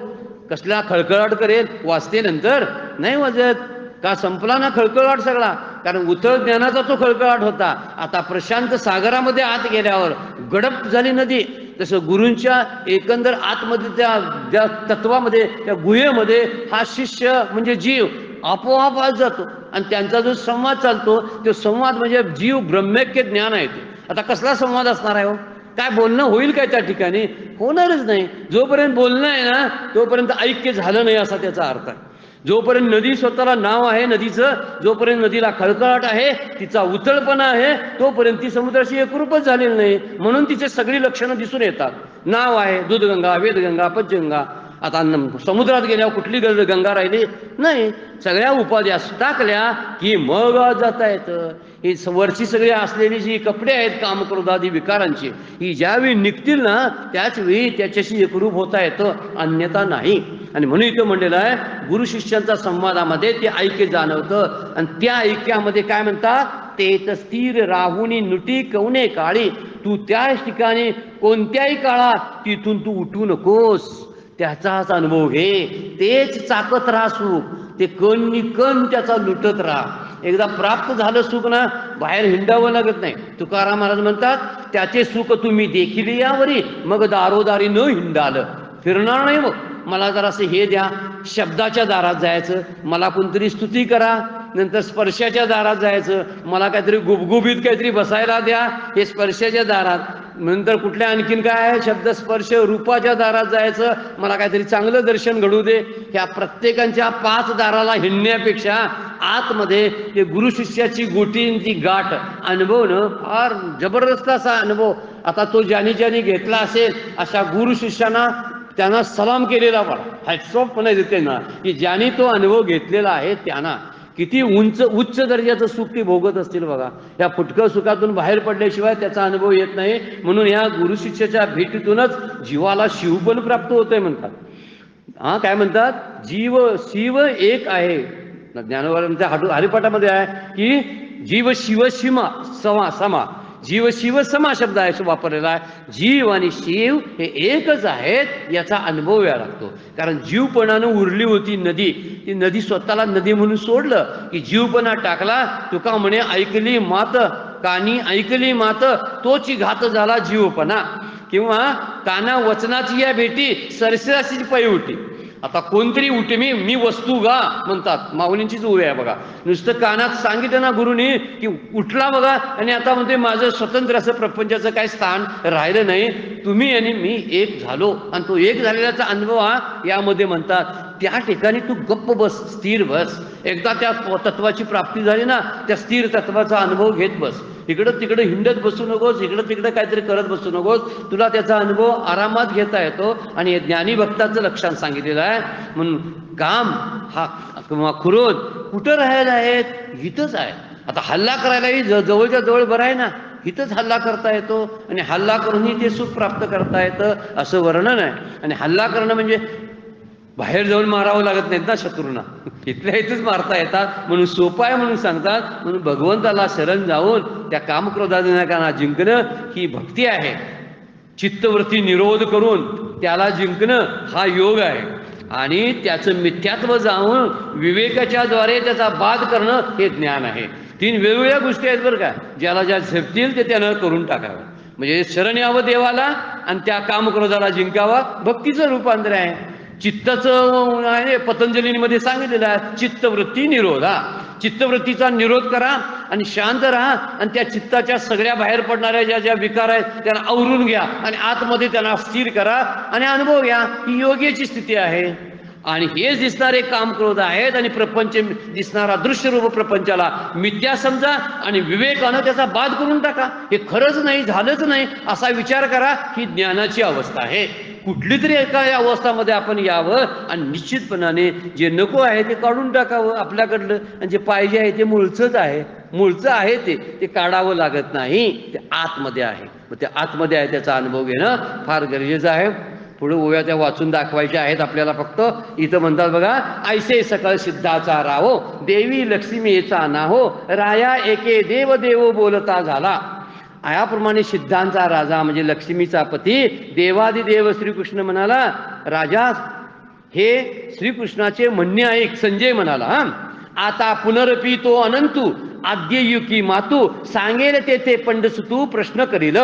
कसला खळखळाट करेल? वाचते नंतर नाही वाजत का? संपला ना खळखळाट सगळा. कारण उथळ ज्ञानाचा तो खळखळाट होता. आता प्रशांत सागरामध्ये आत गेल्यावर गडप झाली नदी. तसं गुरूंच्या एकंदर आतमध्ये त्या तत्वामध्ये, त्या गुहेमध्ये हा शिष्य म्हणजे जीव आपोआप आत जातो, आणि त्यांचा जो संवाद चालतो तो संवाद म्हणजे जीव ब्रह्मैक्य ज्ञान आहे. ते आता कसला संवाद असणार आहे हो? काय बोलणं होईल काय त्या ठिकाणी? होणारच नाही. जोपर्यंत बोलणं आहे ना तोपर्यंत ऐक्य झालं नाही असा त्याचा अर्थ आहे. जोपर्यंत नदी स्वतःला नाव आहे नदीचं, जोपर्यंत नदीला खळखळाट आहे, तिचा उथळपणा आहे, तोपर्यंत ती समुद्राशी एकरूपच झालेली नाही. म्हणून तिचे सगळी लक्षणं दिसून येतात. नाव आहे दूधगंगा, वेदगंगा, पंचगंगा. आता समुद्रात गेल्यावर कुठली गंगा राहिली नाही. सगळ्या उपाध्या टाकल्या की मग जाता येतं. ही वरची सगळी असलेली जी कपडे आहेत कामक्रोधादी विकारांची, ही ज्यावेळी निघतील ना त्याच वेळी त्याच्याशी एकरूप होता येतं, अन्यथा नाही. आणि म्हणून इथं म्हणलेलं आहे गुरु शिष्यांच्या संवादामध्ये ते ऐक्य जाणवतं. आणि त्या ऐक्यामध्ये काय म्हणतात? ते स्थिर राहुनी नुटी कवने काळी. तू त्याच ठिकाणी कोणत्याही काळात तिथून तू उठू नकोस. त्याचाच अनुभव घे. तेच चाकत राहा सुख. ते कण त्याचा लुटत राहा. एकदा प्राप्त झालं सुख ना, बाहेर हिंडावं लागत नाही. तुकाराम महाराज म्हणतात, त्याचे सुख तुम्ही देखील यावरी, मग दारोदारी न हिंडालं. फिरणार नाही. मग मला जरासं हे द्या, शब्दाच्या दारात जायचं, मला कोणतरी स्तुती करा. नंतर स्पर्शाच्या दारात जायचं, मला काहीतरी गुबगुबीत काहीतरी बसायला द्या, हे स्पर्शाच्या दारात. नंतर कुठल्या आणखीन काय शब्द स्पर्श रूपाच्या दारात जायचं, मला काहीतरी चांगलं दर्शन घडू दे. ह्या प्रत्येकांच्या 5 दाराला हिंडण्यापेक्षा आतमध्ये ते गुरु शिष्याची गोटींची गाठ अनुभवणं फार जबरदस्त असा अनुभव. आता तो ज्याने घेतला असेल अशा गुरु शिष्यांना त्यांना सलाम केलेला पडा. हॅट्स ऑफ म्हणायचं त्यांना, की ज्यांनी तो अनुभव घेतलेला आहे त्यांना. किती उच्च दर्जाचं सुख ते भोगत असतील बघा. या फुटकं सुखातून बाहेर पडल्याशिवाय त्याचा अनुभव येत नाही. म्हणून या गुरु शिष्याच्या भेटीतूनच जीवाला शिवपण प्राप्त होतंय म्हणतात. हा काय म्हणतात? जीव शिव एक आहे. ज्ञानोबांच्या हरिपाठामध्ये आहे की जीव शिव सीमा समा. जीव शिव समा शब्द आहे वापरलेला आहे. जीव आणि शिव हे एकच आहेत याचा अनुभव यायला लागतो. कारण जीवपणानं उरली होती नदी, ती नदी स्वतःला नदी म्हणून सोडलं की जीवपणा टाकला. तुका म्हणे ऐकली मात, कानी ऐकली मात, तोची घात झाला जीवपणा. किंवा काना वचनाची या भेटी सरसेराची पै उठी. आता कोणतरी उठे मी वस्तू गा म्हणतात, माऊलींचीच ओवी आहे बघा. नुसतं कानात सांगितलं ना गुरुनी की उठला बघा आणि आता म्हणते माझं स्वतंत्र असं प्रपंचाचं काय स्थान राहिलं नाही, तुम्ही आणि मी एक झालो आणि तो एक झालेल्याचा अनुभव हा यामध्ये म्हणतात. त्या ठिकाणी तू गप्प बस, स्थिर बस. एकदा त्या तत्वाची प्राप्ती झाली ना, त्या स्थिर तत्वाचा अनुभव घेत बस. इकडं तिकडं हिंडत बसू नकोस, इकडं तिकडं काहीतरी करत बसू नकोस. तुला त्याचा अनुभव आरामात घेता येतो. आणि ज्ञानी भक्ताचं लक्षण सांगितलेलं आहे. म्हणून काम हा किंवा क्रोध कुठं राहायला आहेत? इथंच आहे. आता हल्ला करायलाही जवळच्या जवळ बरं आहे ना, इथंच हल्ला करता येतो आणि हल्ला करूनही ते सुख प्राप्त करता येतं असं वर्णन आहे. आणि हल्ला करणं म्हणजे बाहेर जाऊन मारावं लागत नाहीत ना शत्रूंना, इथल्या इथेच मारता येतात. म्हणून सोपं आहे म्हणून सांगतात. म्हणून भगवंताला शरण जाऊन त्या कामक्रोधादिकांना जिंकणं ही भक्ती आहे. चित्तवृत्ती निरोध करून त्याला जिंकणं हा योग आहे. आणि त्याचं मिथ्यात्व जाऊन विवेकाच्या द्वारे त्याचा बाध करणं हे ज्ञान आहे. 3 वेगवेगळ्या गोष्टी आहेत बरं का. ज्याला ज्या झेपतील ते त्यानं करून टाकावं. म्हणजे शरण यावं देवाला आणि त्या कामक्रोधाला जिंकावा, भक्तीचं रूपांतर आहे. चित्ताचं आहे पतंजलीमध्ये सांगितलेलं आहे, चित्तवृत्ती निरोध. चित्तवृत्तीचा निरोध करा आणि शांत राहा आणि त्या चित्ताच्या सगळ्या बाहेर पडणाऱ्या ज्या ज्या विकार आहेत त्यांना आवरून घ्या आणि आतमध्ये त्यांना स्थिर करा आणि अनुभव घ्या. ही योग्याची स्थिती आहे. आणि हेच दिसणारे कामक्रोध आहेत आणि प्रपंच दिसणारा दृश्यरूप प्रपंचाला मिथ्या समजा आणि विवेकानं त्याचा बाध करून टाका. हे खरंच नाही, झालंच नाही असा विचार करा. ही ज्ञानाची अवस्था आहे. कुठली तरी एका अवस्थामध्ये आपण यावं आणि निश्चितपणाने जे नको आहे ते काढून टाकावं आपल्याकडलं. आणि जे पाहिजे आहे ते मूळचंच आहे, मूळचं आहे ते काढावं लागत नाही, ते आतमध्ये आहे. मग ते आतमध्ये आहे त्याचा अनुभव घेणं फार गरजेचं आहे. पुढे ओव्या त्या वाचून दाखवायच्या आहेत आपल्याला. फक्त इथं म्हणतात बघा, ऐसे सकळ सिद्धाचा राहो देवी लक्ष्मीचा नाहो राया एके देव देव बोलता झाला. याप्रमाणे सिद्धांचा राजा म्हणजे लक्ष्मीचा पती देवादिदेव श्रीकृष्ण म्हणाला, राजा हे श्रीकृष्णाचे म्हणणे ऐक. संजय म्हणाला, आता पुनरपी तो अनंतू आद्ययुकी मातू सांगेल तेथे पंडसुतू प्रश्न करील.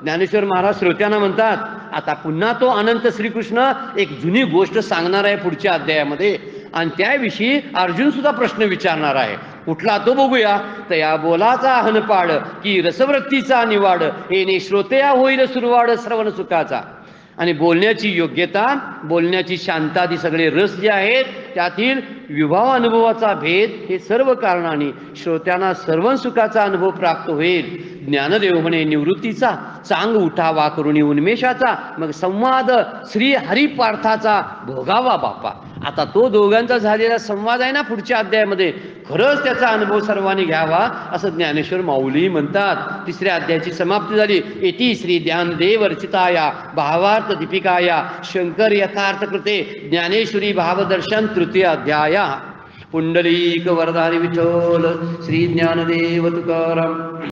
ज्ञानेश्वर महाराज श्रोत्यांना म्हणतात, आता पुन्हा तो अनंत श्रीकृष्ण एक जुनी गोष्ट सांगणार आहे पुढच्या अध्यायामध्ये. आणि त्याविषयी अर्जुन सुद्धा प्रश्न विचारणार आहे. कुठला तो बघूया. तर या बोलाचा हनपाड की रसवृत्तीचा निवाड येणे श्रोतया होईल सुरवाड श्रवण सुखाचा. आणि बोलण्याची योग्यता, बोलण्याची शांतादी सगळे रस जे आहेत त्यातील विभाव अनुभवाचा भेद हे सर्व कारणाने श्रोत्यांना सर्व सुखाचा अनुभव प्राप्त होईल. ज्ञानदेव म्हणे निवृत्तीचा चांग उठावा करुणी उन्मेषाचा मग संवाद श्री हरिपार्थाचा भोगावा बापा. आता तो दोघांचा झालेला संवाद आहे ना पुढच्या अध्यायामध्ये, खरंच त्याचा अनुभव सर्वांनी घ्यावा असं ज्ञानेश्वर माऊली म्हणतात. 3ऱ्या अध्यायाची समाप्ती झाली. इति श्री ज्ञानदेव रचिताया भावार्थ दीपिकाया शंकर यथार्थ कृते ज्ञानेश्वरी भावदर्शन 3य अध्याय. पुंडलीक वरदारी विठ्ठल श्री ज्ञानदेव तुकाराम.